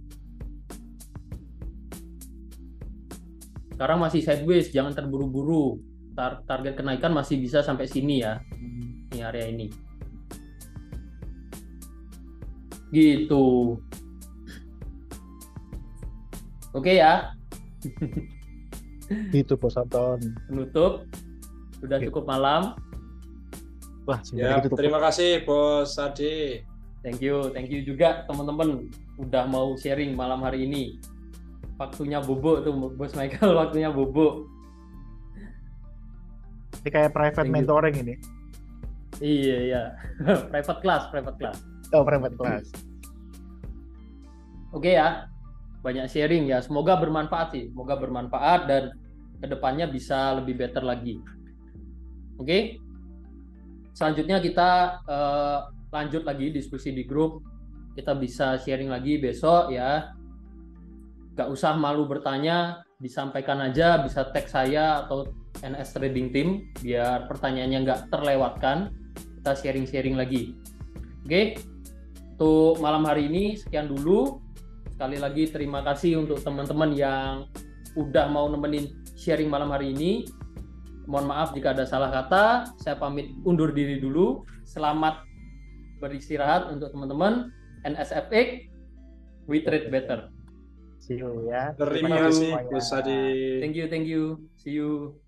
Sekarang masih sideways, jangan terburu-buru. Target kenaikan masih bisa sampai sini ya, ini area ini. Gitu. Oke ya. Itu Bos Anton. Penutup. Sudah cukup malam. Wah, Ya, sebenarnya itu terima kasih Bos Ade. Thank you juga teman-teman udah mau sharing malam hari ini. Waktunya bobo tuh Bos Michael, waktunya bobo. Ini kayak private Thank you. mentoring ini. Iya. private class. Oh, private class. Oke ya. Banyak sharing ya. Semoga bermanfaat sih. Semoga bermanfaat dan kedepannya bisa lebih better lagi. Oke. Selanjutnya kita lanjut lagi diskusi di grup. Kita bisa sharing lagi besok ya. Gak usah malu bertanya, disampaikan aja, bisa tag saya atau NS Trading Team biar pertanyaannya nggak terlewatkan. Kita sharing-sharing lagi. Oke. Untuk malam hari ini sekian dulu. Sekali lagi terima kasih untuk teman-teman yang udah mau nemenin sharing malam hari ini. Mohon maaf jika ada salah kata. Saya pamit undur diri dulu. Selamat beristirahat untuk teman-teman. NSFX, we trade better. See you ya. Terima kasih semuanya. Bos Ade. Thank you. See you.